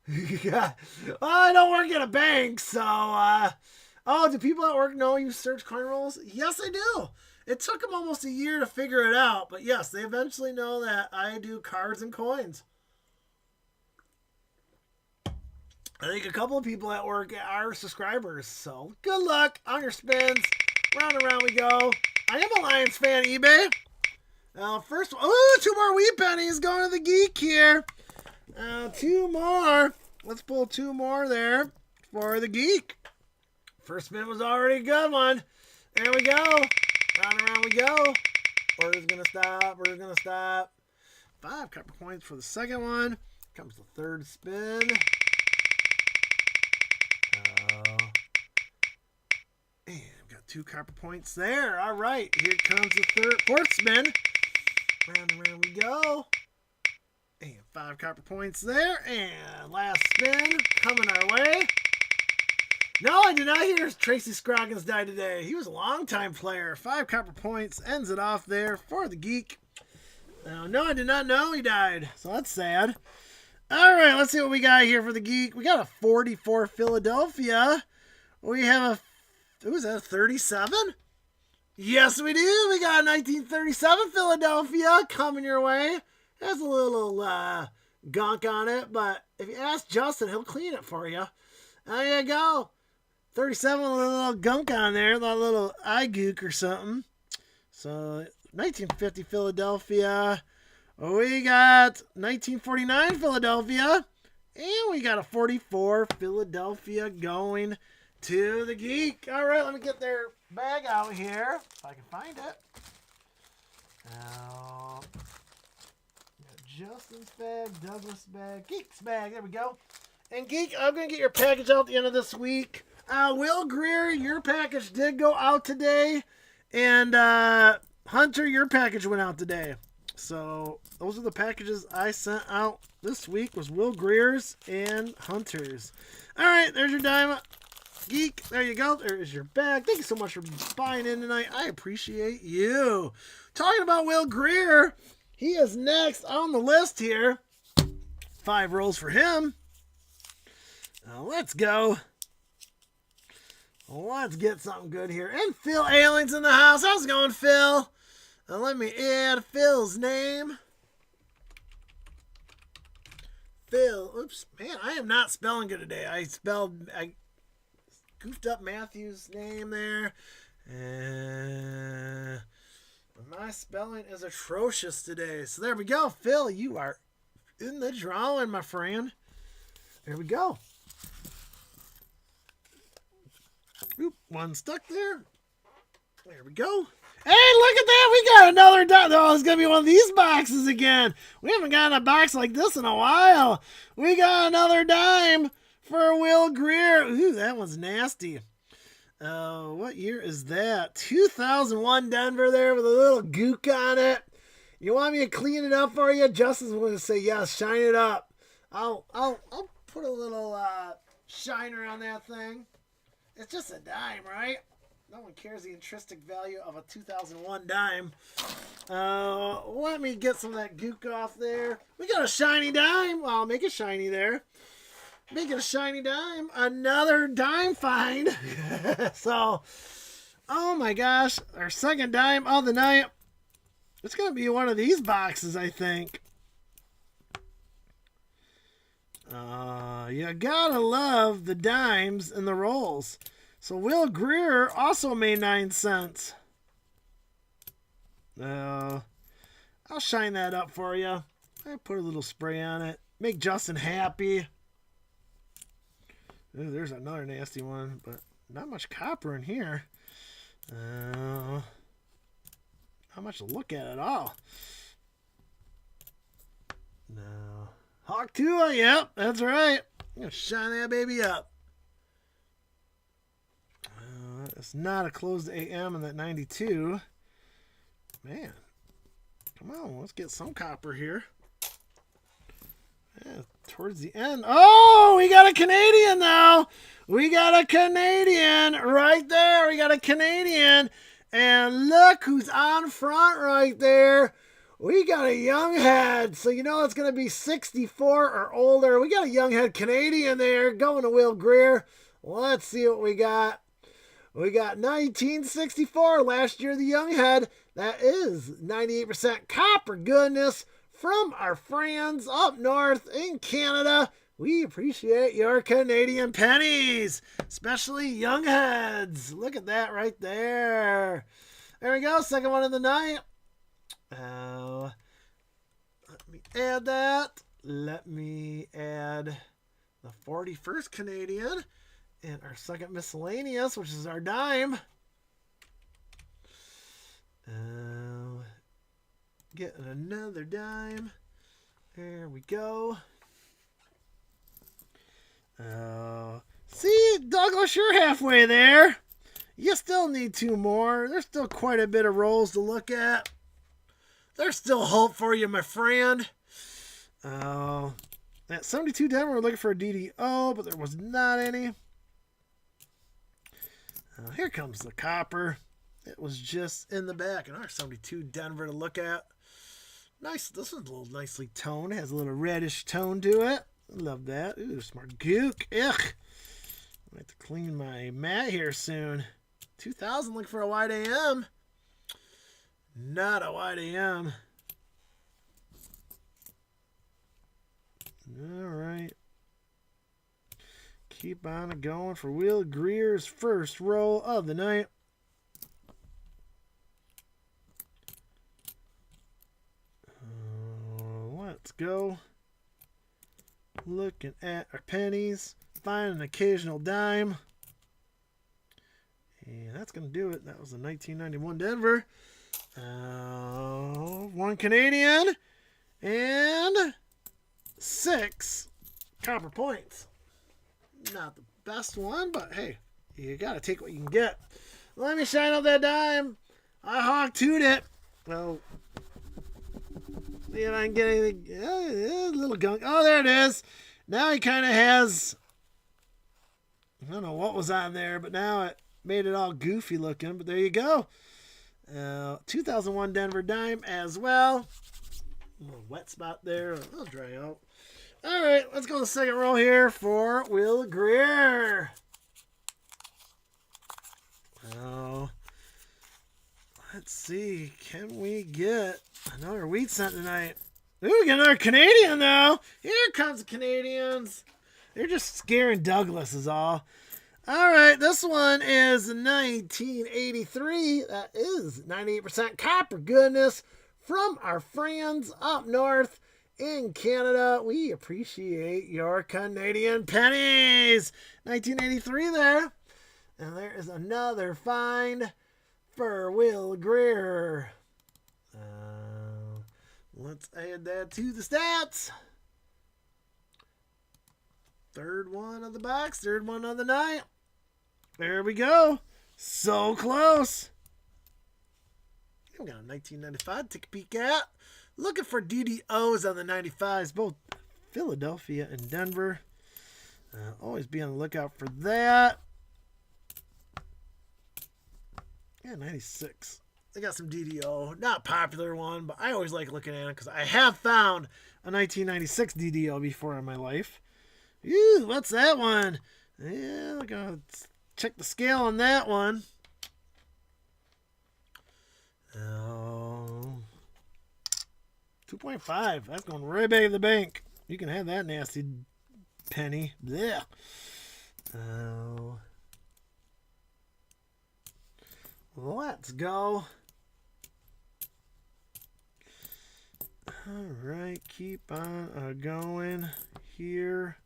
Yeah. I don't work at a bank, so do people at work know you search coin rolls? Yes, they do. It took them almost a year to figure it out, but yes, they eventually know that I do cards and coins. I think a couple of people at work are subscribers, so good luck on your spins. Round and round we go. I am a Lions fan, eBay. First one, 2 more wheat pennies going to the geek here. 2 more. Let's pull 2 more there for the geek. First spin was already a good one. There we go. Round and round we go. Order's going to stop. Order's going to stop. 5 copper coins for the second one. Comes the third spin. And we've got 2 copper points there. All right. Here comes the fourth spin. Round and round we go. And 5 copper points there. And last spin coming our way. No, I did not hear Tracy Scroggins died today. He was a longtime player. 5 copper points ends it off there for the geek. No, I did not know he died. So that's sad. All right, let's see what we got here for the geek. We got a 44 Philadelphia. We have who's that, 37? Yes, we do. We got a 1937 Philadelphia coming your way. There's a little gunk on it, but if you ask Justin, he'll clean it for you. There you go. 37 with a little gunk on there, a little eye gook or something. So 1950 Philadelphia. We got 1949 Philadelphia. And we got a 44 Philadelphia going to the geek. All right, let me get their bag out here if I can find it. Now, Justin's bag, Douglas' bag, Geek's bag. There we go. And Geek, I'm going to get your package out at the end of this week. Will Greer, your package did go out today. And Hunter, your package went out today. So those are the packages I sent out this week, was Will Greer's and Hunter's. All right, there's your diamond. Geek, there you go. There is your bag. Thank you so much for buying in tonight. I appreciate you. Talking about Will Greer, he is next on the list here. 5 rolls for him. Now let's go. Let's get something good here. And Phil Ailing's in the house. How's it going, Phil? Now let me add Phil's name. Phil. Oops. Man, I am not spelling good today. I goofed up Matthew's name there. My spelling is atrocious today. So there we go. Phil, you are in the drawing, my friend. There we go. Oop, one stuck there. There we go. Hey, look at that. We got another dime. Oh, it's going to be one of these boxes again. We haven't gotten a box like this in a while. We got another dime for Will Greer. Ooh, that one's nasty. What year is that? 2001 Denver there with a little gook on it. You want me to clean it up for you? Justin's going to say yes. Shine it up. I'll put a little shiner on that thing. It's just a dime, right? No one cares the intrinsic value of a 2001 dime. Let me get some of that gook off there. We got a shiny dime. I'll make it shiny there. Make it a shiny dime. Another dime find. So, oh my gosh. Our second dime of the night. It's going to be one of these boxes, I think. You gotta love the dimes and the rolls. So Will Greer also made 9 cents. I'll shine that up for you. I put a little spray on it. Make Justin happy. Ooh, there's another nasty one, but not much copper in here. Not much to look at all. No. Hawk Tua, yep, that's right. I'm going to shine that baby up. It's not a closed AM in that 92. Man, come on, let's get some copper here. Yeah, towards the end. Oh, we got a Canadian now. We got a Canadian right there. We got a Canadian. And look who's on front right there. We got a young head. So you know it's going to be 64 or older. We got a young head Canadian there going to Will Greer. Let's see what we got. We got 1964, last year the young head. That is 98% copper goodness from our friends up north in Canada. We appreciate your Canadian pennies, especially young heads. Look at that right there. There we go, second one of the night. Let me add that. Let me add the 41st Canadian. And our second miscellaneous, which is our dime. Getting another dime. There we go. See, Douglas, you're halfway there. You still need 2 more. There's still quite a bit of rolls to look at. There's still hope for you, my friend. At 72 Denver, we're looking for a DDO, but there was not any. Here comes the copper. It was just in the back. And our 72 Denver to look at. Nice. This one's a little nicely toned. Has a little reddish tone to it. Love that. Ooh, smart gook. Ugh. I have to clean my mat here soon. 2000 looking for a wide AM. Not a wide AM. All right. Keep on going for Will Greer's first roll of the night. Let's go. Looking at our pennies. Find an occasional dime. And that's going to do it. That was the 1991 Denver. 1 Canadian. And 6 copper points. Not the best one, but hey, you got to take what you can get. Let me shine up that dime. I hawk-tooed it. Well, see if I can get anything. A little gunk. Oh, there it is. Now he kind of has, I don't know what was on there, but now it made it all goofy looking. But there you go. 2001 Denver dime as well. A little wet spot there. It'll dry out. All right, let's go to the second row here for Will Greer. Let's see. Can we get another wheat cent tonight? Ooh, we got another Canadian, though. Here comes the Canadians. They're just scaring Douglas is all. All right, this one is 1983. That is 98% copper goodness from our friends up north in Canada. We appreciate your Canadian pennies. 1983 there. And there is another find for Will Greer. Let's add that to the stats. Third one of the box. Third one of the night. There we go. So close. We got a 1995 take a peek at. Looking for DDOs on the 95s. Both Philadelphia and Denver. Always be on the lookout for that. Yeah, 96. They got some DDO. Not a popular one, but I always like looking at them because I have found a 1996 DDO before in my life. Ew, what's that one? Yeah, we're going to check the scale on that one. Oh, 2.5. That's going right back to the bank. You can have that nasty penny. Blech. Oh. Let's go. All right, keep on going here.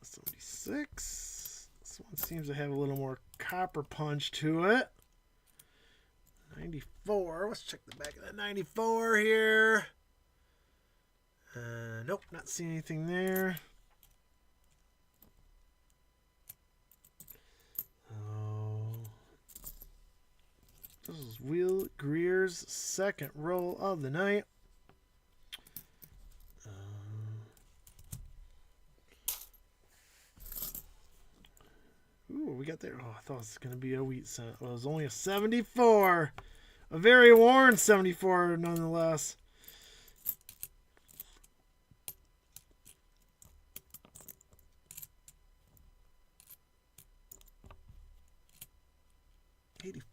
76. This one seems to have a little more copper punch to it. 94. Let's check the back of that 94 here. Nope, not seeing anything there. This is Will Greer's second roll of the night. Ooh, we got there. Oh, I thought it was going to be a wheat cent. Well, it was only a 74. A very worn 74, nonetheless.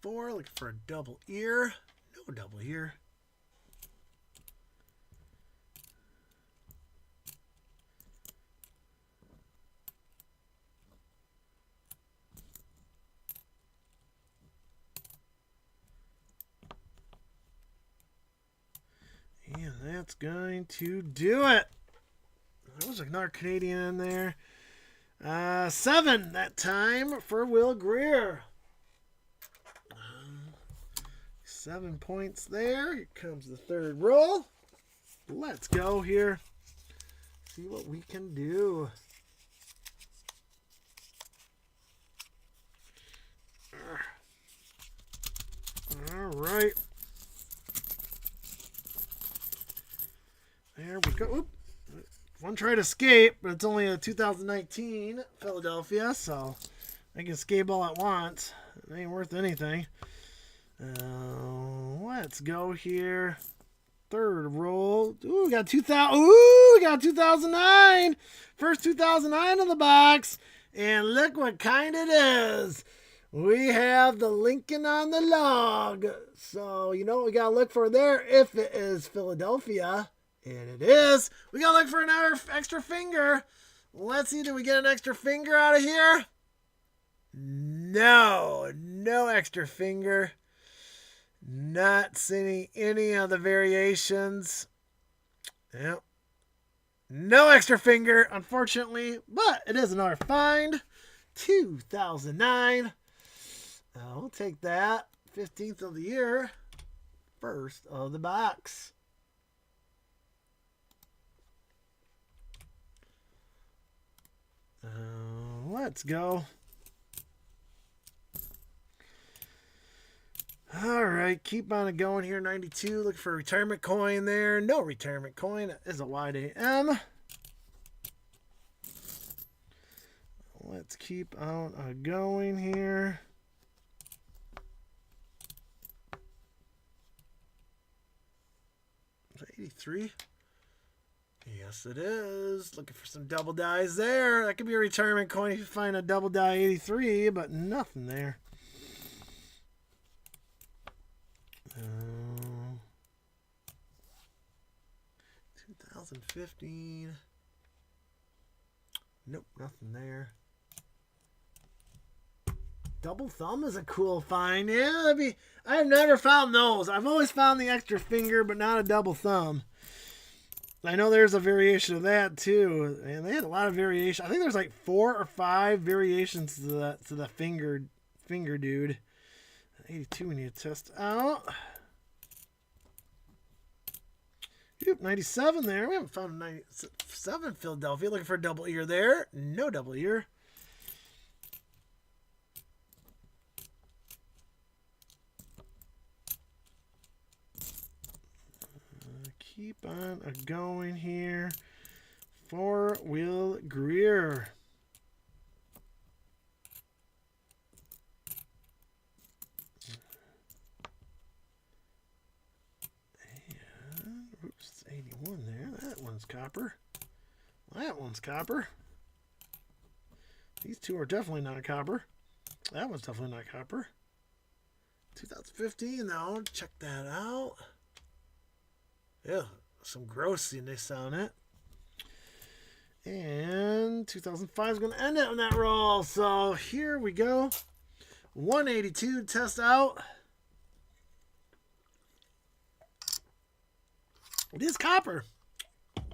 $84, looking for a double ear. No double ear. And that's going to do it. There was another Canadian in there. 7 that time for Will Greer. 7 points there. Here comes the third roll. Let's go here. See what we can do. All right. There we go. Oop. One tried to escape, but it's only a 2019 Philadelphia, so I can escape all at once. It ain't worth anything. Let's go here. Third roll. Ooh, we got 2000. Ooh, we got 2009. First 2009 in the box. And look what kind it is. We have the Lincoln on the log. So, you know what we got to look for there if it is Philadelphia. And it is. We got to look for another extra finger. Let's see, do we get an extra finger out of here? No. No extra finger. Not seeing any of the variations. Yep. No extra finger, unfortunately, but it is another find. 2009. I'll take that. 15th of the year. First of the box. Let's go. All right, keep on it going here. 92, looking for a retirement coin there. No retirement coin. It is a wide AM. Let's keep on going here. Is that 83? Yes, it is. Looking for some double dies there. That could be a retirement coin if you find a double die 83, but nothing there. 2015. Nope, nothing there. Double thumb is a cool find. Yeah, that'd be. I've never found those. I've always found the extra finger, but not a double thumb. I know there's a variation of that too, and they had a lot of variation. I think there's like 4 or 5 variations to the finger dude. 82 we need to test out. Yep, 97 there. We haven't found a 97 Philadelphia. Looking for a double ear there. No double ear. Keep on going here for Will Greer. And, oops, 81 there. That one's copper. That one's copper. These two are definitely not copper. That one's definitely not copper. 2015 though. Check that out. Yeah, some grossiness on it. And 2005 is going to end it on that roll. So here we go. 182 to test out. It is copper.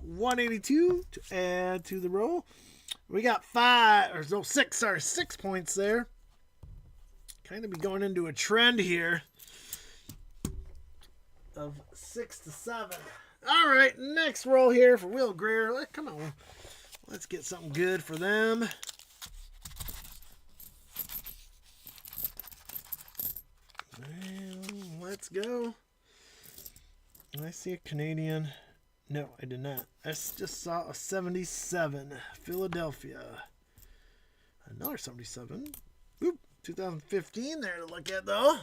182 to add to the roll. We got 6 points there. Kind of be going into a trend here of 6 to 7. All right, next roll here for Will Greer. Come on. Let's get something good for them. And let's go. I see a Canadian. No, I did not. I just saw a 77. Philadelphia. Another 77. Boop. 2015 there to look at, though.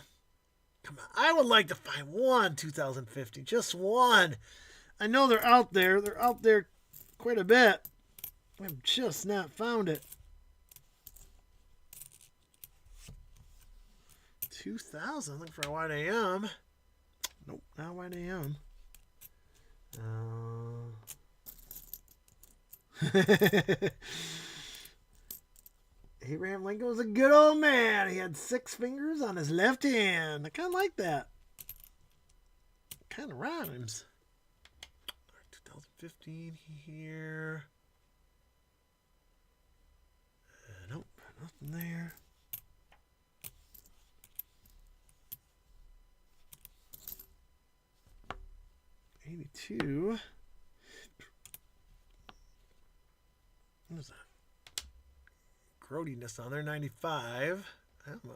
Come on. I would like to find one 2015. Just one. I know they're out there. They're out there quite a bit. I've just not found it. 2000. Looking for a white AM. Nope, not white AM. Abraham Lincoln was a good old man. He had 6 fingers on his left hand. I kind of like that. Kind of rhymes. 2015 here. Nope, nothing there. '82. What is that? Grodiness on there. 95.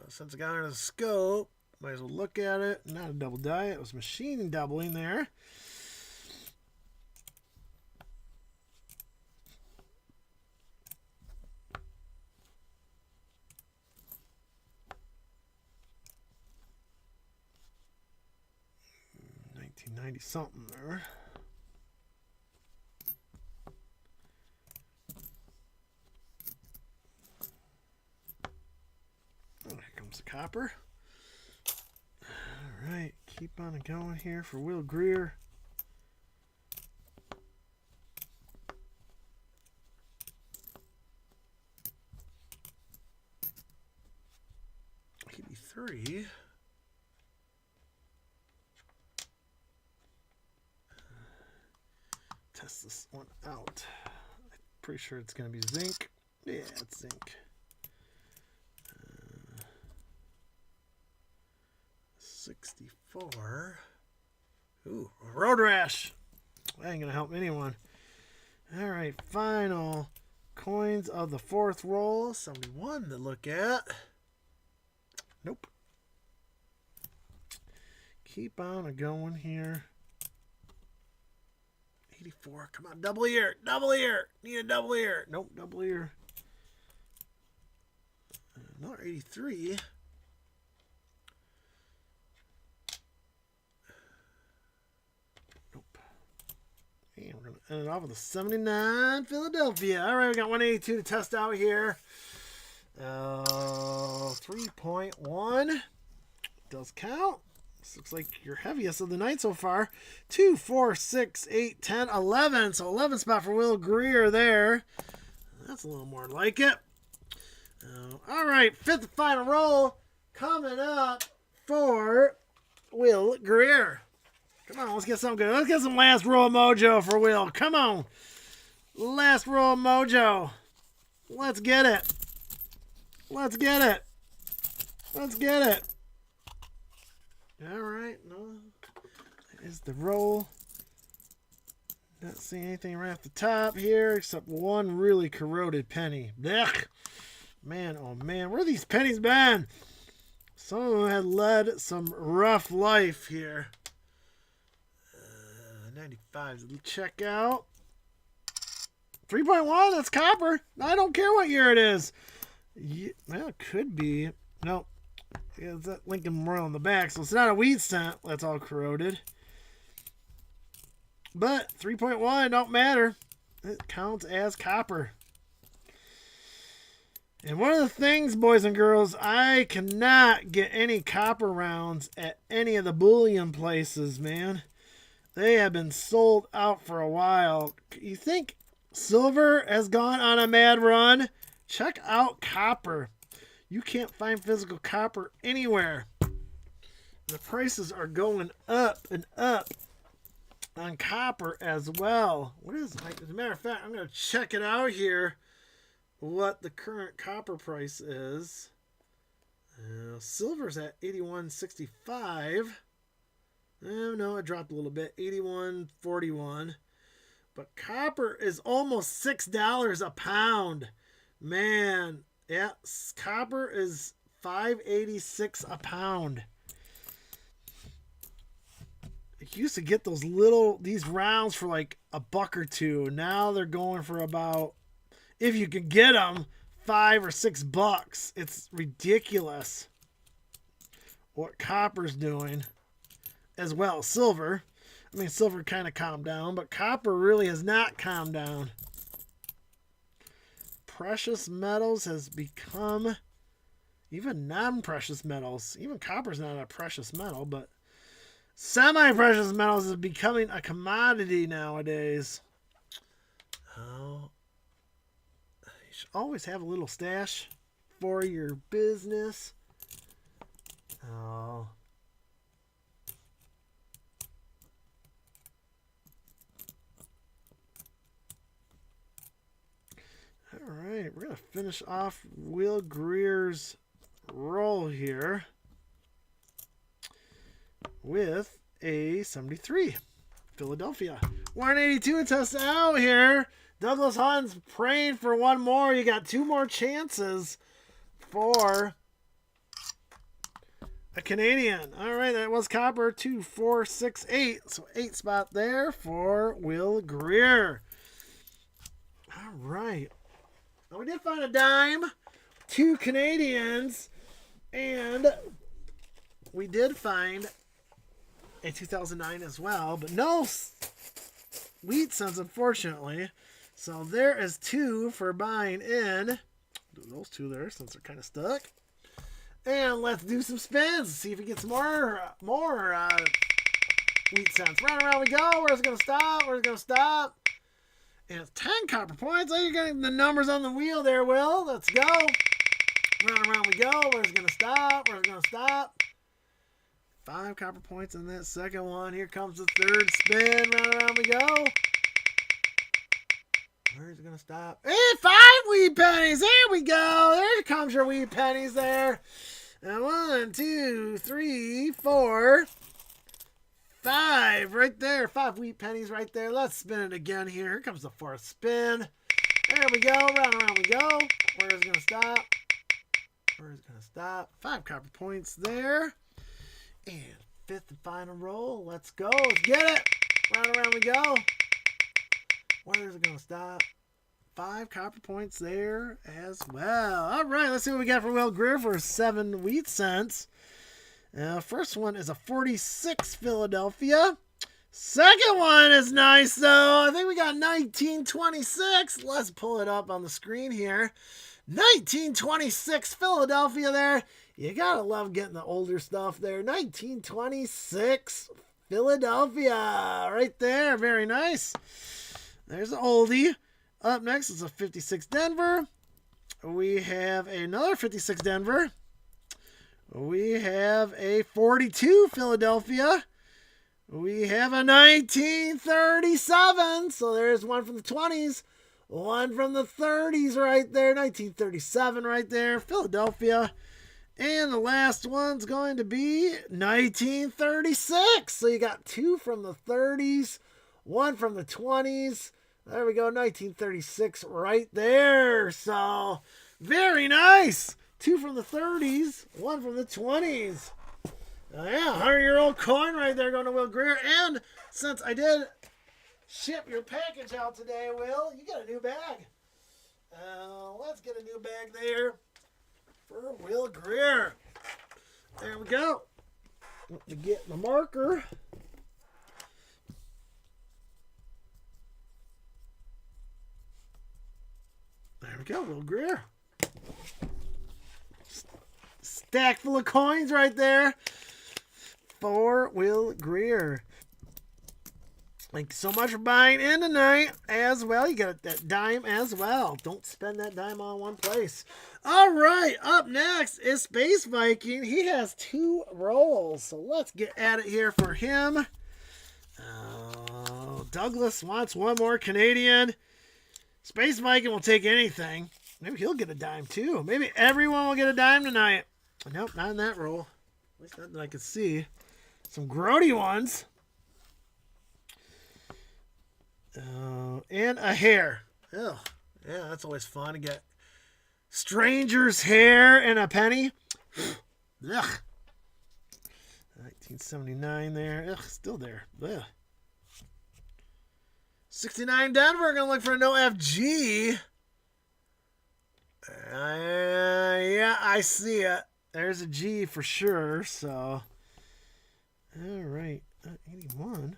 Since I got under the scope, might as well look at it. Not a double die. It was machine doubling there. Something there. Oh, here comes the copper. All right, keep on going here for Will Greer. '83. Test this one out. I'm pretty sure it's going to be zinc. Yeah, it's zinc. 64. Ooh, road rash. That ain't going to help anyone. All right, final coins of the 4th roll. 71 to look at. Nope. Keep on going here. 84. Come on, double ear. Double ear. Need a double ear. Nope, double ear. Another 83. Nope. And we're going to end it off with a 79 Philadelphia. All right, we got 182 to test out here. 3.1. Does count. This looks like your heaviest of the night so far. 2, 4, 6, 8, 10, 11. So 11 spot for Will Greer there. That's a little more like it. All right, 5th and final roll coming up for Will Greer. Come on, let's get something good. Let's get some last roll mojo for Will. Come on. Last roll mojo. Let's get it. Let's get it. Let's get it. All right, no, that is the roll. Not seeing anything right off the top here except one really corroded penny. Blech. Man, oh man, where have these pennies been? Some of them had led some rough life here. 95. Check out. 3.1, that's copper. I don't care what year it is. Yeah, well, it could be. No. Yeah, it's that Lincoln Memorial on the back, so it's not a wheat cent. That's all corroded. But 3.1 don't matter. It counts as copper. And one of the things, boys and girls, I cannot get any copper rounds at any of the bullion places, man. They have been sold out for a while. You think silver has gone on a mad run? Check out copper. You can't find physical copper anywhere. The prices are going up and up on copper as well. What is it? As a matter of fact, I'm going to check it out here, what the current copper price is. Silver's at 81.65. No, it dropped a little bit. 81.41. But copper is almost $6 a pound. Man, yeah, copper is $5.86 a pound. You used to get these rounds for like $1 or $2. Now they're going for about, if you can get them, $5 or $6. It's ridiculous what copper's doing, as well as silver. I mean, silver kind of calmed down, but copper really has not calmed down. Precious metals has become, even non-precious metals, even copper's not a precious metal, but semi-precious metals is becoming a commodity nowadays. Oh, you should always have a little stash for your business. Oh. All right, we're going to finish off Will Greer's roll here with a 73 Philadelphia. 182 to test out here. Douglas Hunt's praying for one more. You got 2 more chances for a Canadian. All right, that was copper. 2, 4, 6, 8. So 8 spot there for Will Greer. All right. Now we did find a dime. 2 Canadians. And we did find a 2009 as well, but no wheat cents, unfortunately. So there is 2 for buying in. Do those 2 there since they're kind of stuck. And let's do some spins. See if we get some more wheat cents. Round and round we go. Where's it going to stop? Where's it going to stop? And it's 10 copper points. Oh, you're getting the numbers on the wheel there, Will. Let's go. Round and round we go. Where's it going to stop? Where's it going to stop? 5 copper points in that second one. Here comes the third spin. Round and round we go. Where's it going to stop? And 5 wheat pennies. There we go. There comes your wheat pennies there. And 1, 2, 3, 4, 5 right there. 5 wheat pennies right there. Let's spin it again here. Here comes the 4th spin. There we go. Round and round we go. Where's it going to stop? Where's it going to stop? 5 copper points there. And 5th and final roll. Let's go. Let's get it. Round and round we go. Where is it going to stop? 5 copper points there as well. All right, let's see what we got for Will Greer for 7 wheat cents. First one is a 46 Philadelphia. Second one is nice, though. I think we got 1926. Let's pull it up on the screen here. 1926 Philadelphia there. You gotta love getting the older stuff there. 1926 Philadelphia. Right there. Very nice. There's an oldie. Up next is a 56 Denver. We have another 56 Denver. We have a 42 Philadelphia. We have a 1937. So there's one from the 20s. One from the 30s right there. 1937 right there. Philadelphia. And the last one's going to be 1936. So you got 2 from the 30s. 1 from the 20s. There we go. 1936 right there. So very nice. 2 from the 30s. 1 from the 20s. Yeah, 100-year-old coin right there going to Will Greer. And since I did ship your package out today, Will, you got a new bag. Let's get a new bag there for Will Greer. There we go. Let me get my marker. There we go, Will Greer. Stack full of coins right there for Will Greer. Thank you so much for buying in tonight as well. You got that dime as well. Don't spend that dime all in one place. All right, up next is Space Viking. He has 2 rolls, so let's get at it here for him. Douglas wants one more Canadian. Space Viking will take anything. Maybe he'll get a dime too. Maybe everyone will get a dime tonight. Nope, not in that roll. At least not that I can see. Some grody ones. And a hair. Oh, yeah, that's always fun to get. Stranger's hair and a penny. Ugh. 1979 there. Ugh, still there. Ugh. 69 Denver. Gonna look for a no FG. Yeah, I see it. There's a G for sure. So, all right, 81.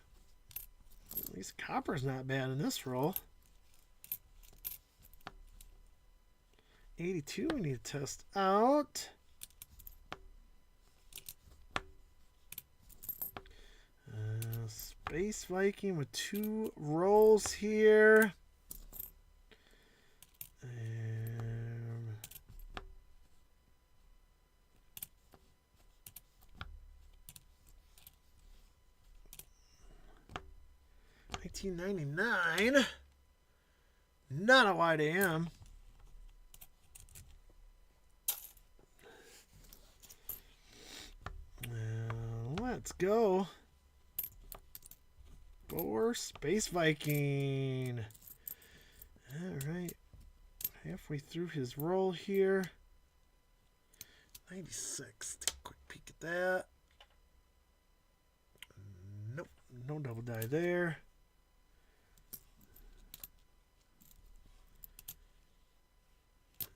At least copper's not bad in this roll. 82 we need to test out. Space Viking with 2 rolls here. 1999. Not a wide AM. Let's go for Space Viking. All right. Halfway through his roll here. 96. Take a quick peek at that. Nope. No double die there.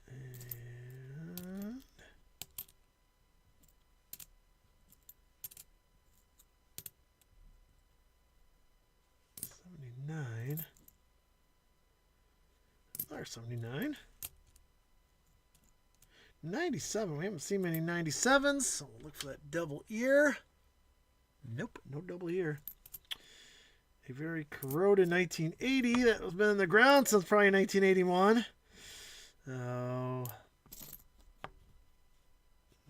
And 79. There's 79. 97. We haven't seen many 97s, so we'll look for that double ear. Nope, no double ear. A very corroded 1980 that has been in the ground since probably 1981. Oh,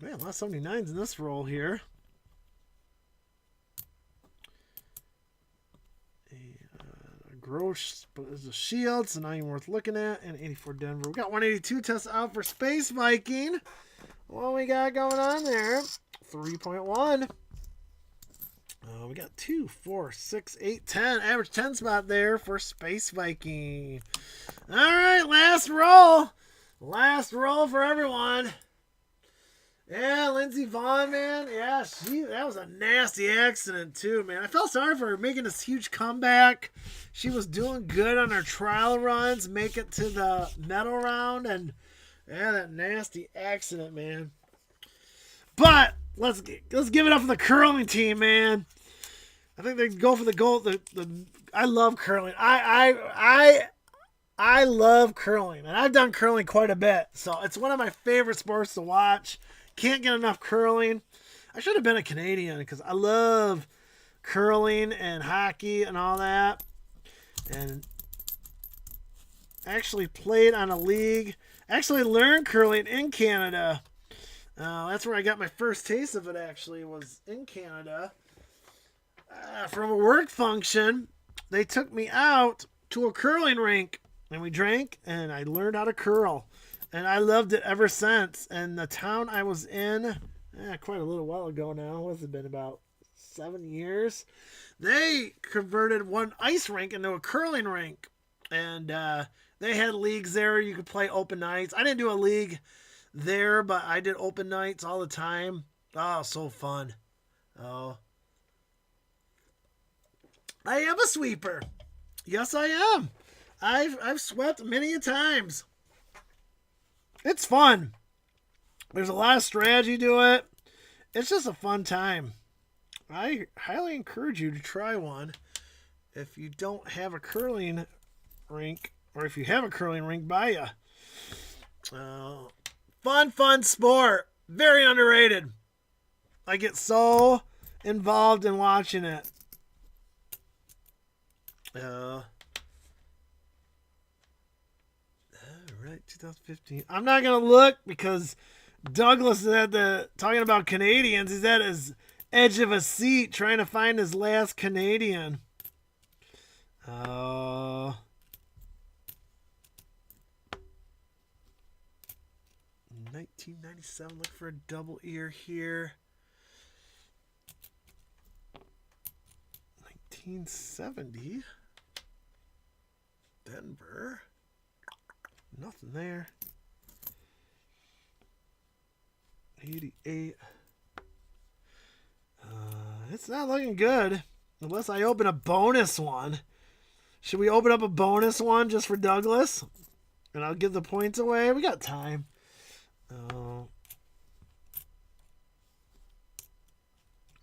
man, a lot of 79s in this roll here. Gross, but it's a shield, so not even worth looking at. And 84 Denver. We got 182 tests out for Space Viking. What we got going on there? 3.1. We got 2, 4, 6, 8, 10. Average 10 spot there for Space Viking. All right, last roll. Last roll for everyone. Yeah, Lindsey Vaughn, man. Yeah, that was a nasty accident, too, man. I felt sorry for her making this huge comeback. She was doing good on her trial runs, make it to the medal round, and yeah, that nasty accident, man. But let's give it up for the curling team, man. I think they go for the gold. I love curling. I love curling, and I've done curling quite a bit, so it's one of my favorite sports to watch. Can't get enough curling. I should have been a Canadian because I love curling and hockey and all that. And actually played on a league. Actually learned curling in Canada. That's where I got my first taste of it, actually, was in Canada. From a work function, they took me out to a curling rink. And we drank, and I learned how to curl. And I loved it ever since. And the town I was in, quite a little while ago now, what's it been, about 7 years? They converted one ice rink into a curling rink. And they had leagues there. You could play open nights. I didn't do a league there, but I did open nights all the time. Oh, so fun. Oh, I am a sweeper. Yes, I am. I've swept many a times. It's fun. There's a lot of strategy to it. It's just a fun time. I highly encourage you to try one. If you don't have a curling rink, or if you have a curling rink by you. Fun sport. Very underrated. I get so involved in watching it. All right, 2015. I'm not gonna look because Douglas is talking about Canadians. He's at his edge of a seat trying to find his last Canadian. 1997. Look for a double ear here. 1970. Denver. Nothing there. 88. It's not looking good. Unless I open a bonus one. Should we open up a bonus one just for Douglas? And I'll give the points away. We got time.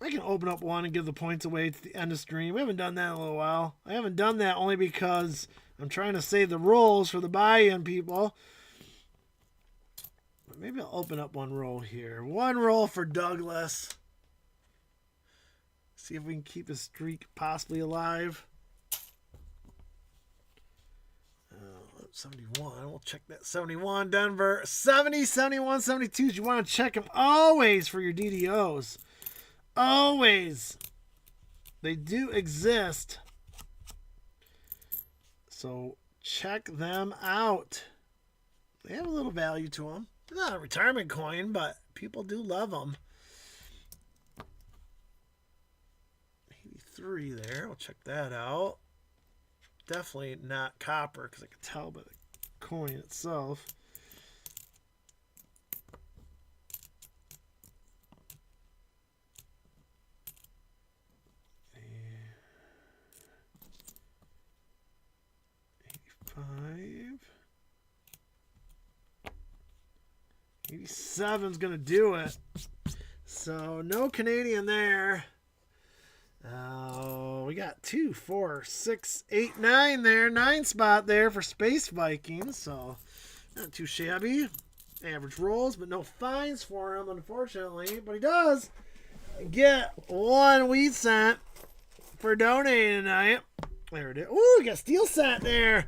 I can open up one and give the points away to the end of stream. We haven't done that in a little while. I haven't done that only because I'm trying to save the rolls for the buy-in people. But maybe I'll open up one roll here. One roll for Douglas. See if we can keep his streak possibly alive. 71. We'll check that. 71, Denver. 70, 71, 72. You want to check them always for your DDOs. Always. They do exist. So check them out. They have a little value to them. They're not a retirement coin, but people do love them. 83 there. We'll check that out. Definitely not copper because I can tell by the coin itself. $85. 87's going to do it. So no Canadian there. We got 2, 4, 6, 8, 9 there. 9 spot there for Space Vikings. So not too shabby. Average rolls, but no fines for him, unfortunately. But he does get 1 wheat cent for donating tonight. There it is. Ooh, we got steel cent there.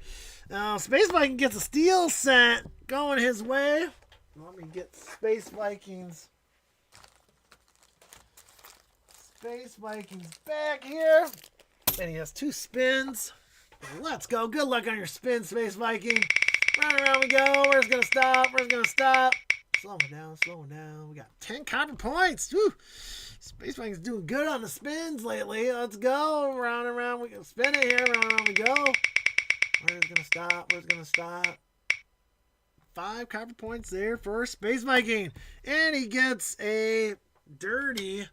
Space Viking gets a steel cent going his way. Let me get Space Vikings. Space Vikings back here. And he has 2 spins. Let's go. Good luck on your spin, Space Viking. Round and round we go. Where's it going to stop? Where's it going to stop? Slowing down, slowing down. We got 10 copper points. Woo. Space Vikings doing good on the spins lately. Let's go. Round and round. We can spin it here. Round and round we go. Where's it going to stop? Where's it going to stop? 5 copper points there for Space Viking. And he gets a dirty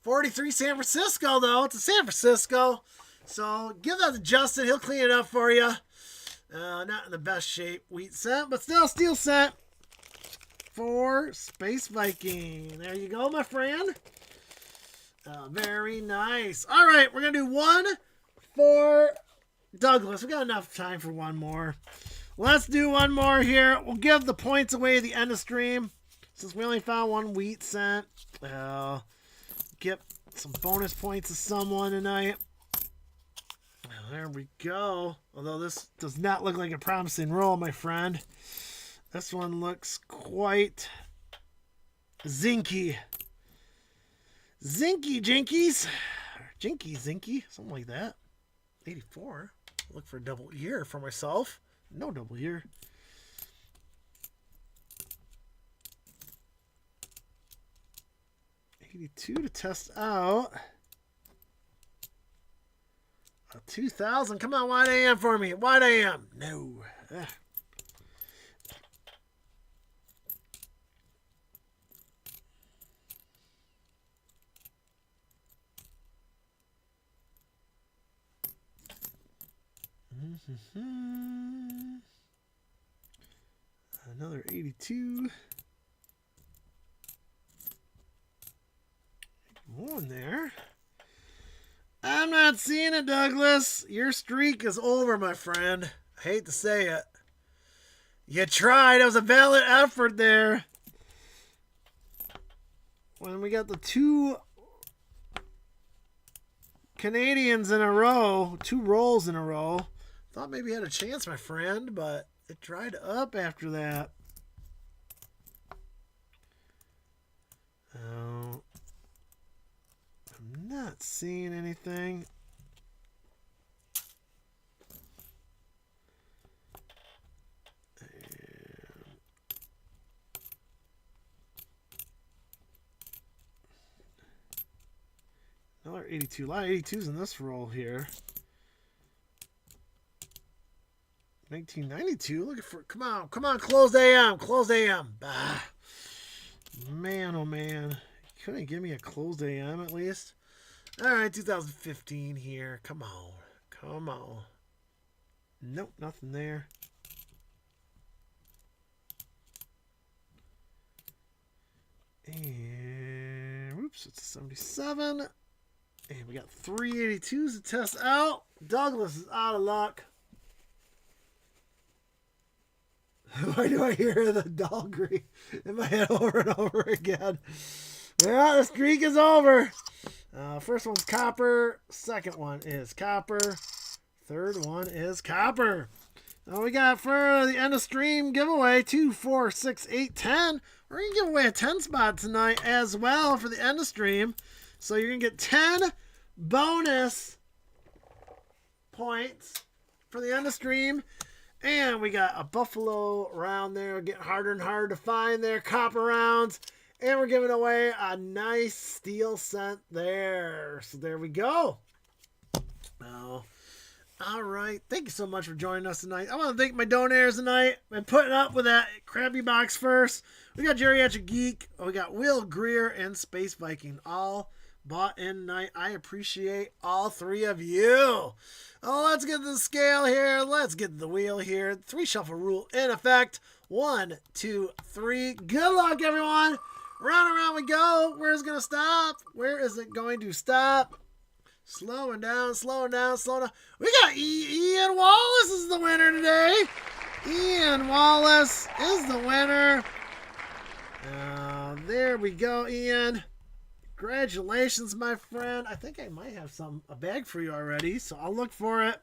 43 San Francisco, though. It's a San Francisco. So give that to Justin. He'll clean it up for you. Not in the best shape wheat cent, but still steel cent for Space Viking. There you go, my friend. Very nice. All right, we're going to do one for Douglas. We got enough time for one more. Let's do one more here. We'll give the points away at the end of stream since we only found 1 wheat cent. Get some bonus points to someone tonight. There we go. Although this does not look like a promising roll, my friend. This one looks quite zinky. Zinky jinkies. Jinky zinky. Something like that. 84. Look for a double ear for myself. No double ear. 82 to test out. 2000. Come on, wide AM for me. Wide AM. No. Ugh. Another 82. One there. I'm not seeing it, Douglas. Your streak is over, my friend. I hate to say it. You tried. It was a valid effort there. When we got the 2 Canadians in a row, 2 rolls in a row, thought maybe you had a chance, my friend, but it dried up after that. Oh, I'm not seeing anything. Another 82. A lot of 82s in this roll here. 1992. Looking for. Come on, closed AM. Closed AM. Bah. Man, oh man. You couldn't give me a closed AM at least? Alright, 2015 here. Come on. Nope, nothing there. And whoops, it's a 77. And we got 382s to test out. Douglas is out of luck. Why do I hear the doggery in my head over and over again? Well, the streak is over. First one's copper. Second one is copper. Third one is copper. Now we got for the end of stream giveaway 2, 4, 6, 8, 10. We're going to give away a 10 spot tonight as well for the end of stream. So you're going to get 10 bonus points for the end of stream. And we got a buffalo round there. Getting harder and harder to find there. Copper rounds. And we're giving away a nice steel cent there. So there we go. Oh, all right. Thank you so much for joining us tonight. I want to thank my donors tonight and putting up with that Krabby Box first. We got Geriatric Geek. We got Will Greer and Space Viking all bought in tonight. I appreciate all 3 of you. Oh, let's get to the scale here. Let's get to the wheel here. 3 shuffle rule in effect. 1, 2, 3. Good luck, everyone. Round and round we go. Where's it going to stop? Where is it going to stop? Slowing down. We got Ian Wallace is the winner today. Ian Wallace is the winner. There we go, Ian. Congratulations, my friend. I think I might have a bag for you already, so I'll look for it.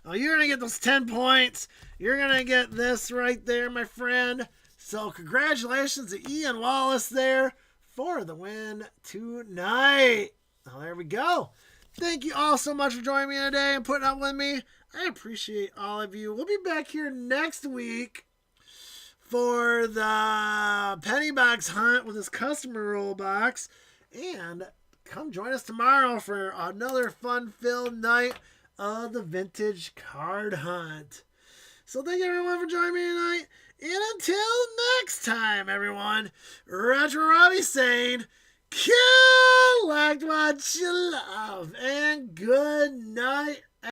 You're going to get those 10 points. You're going to get this right there, my friend. So congratulations to Ian Wallace there for the win tonight. Now, there we go. Thank you all so much for joining me today and putting up with me. I appreciate all of you. We'll be back here next week for the penny box hunt with this customer roll box. And come join us tomorrow for another fun-filled night of the vintage card hunt. So thank you everyone for joining me tonight. And until next time, everyone, Retro Robbie saying, collect what you love, and good night.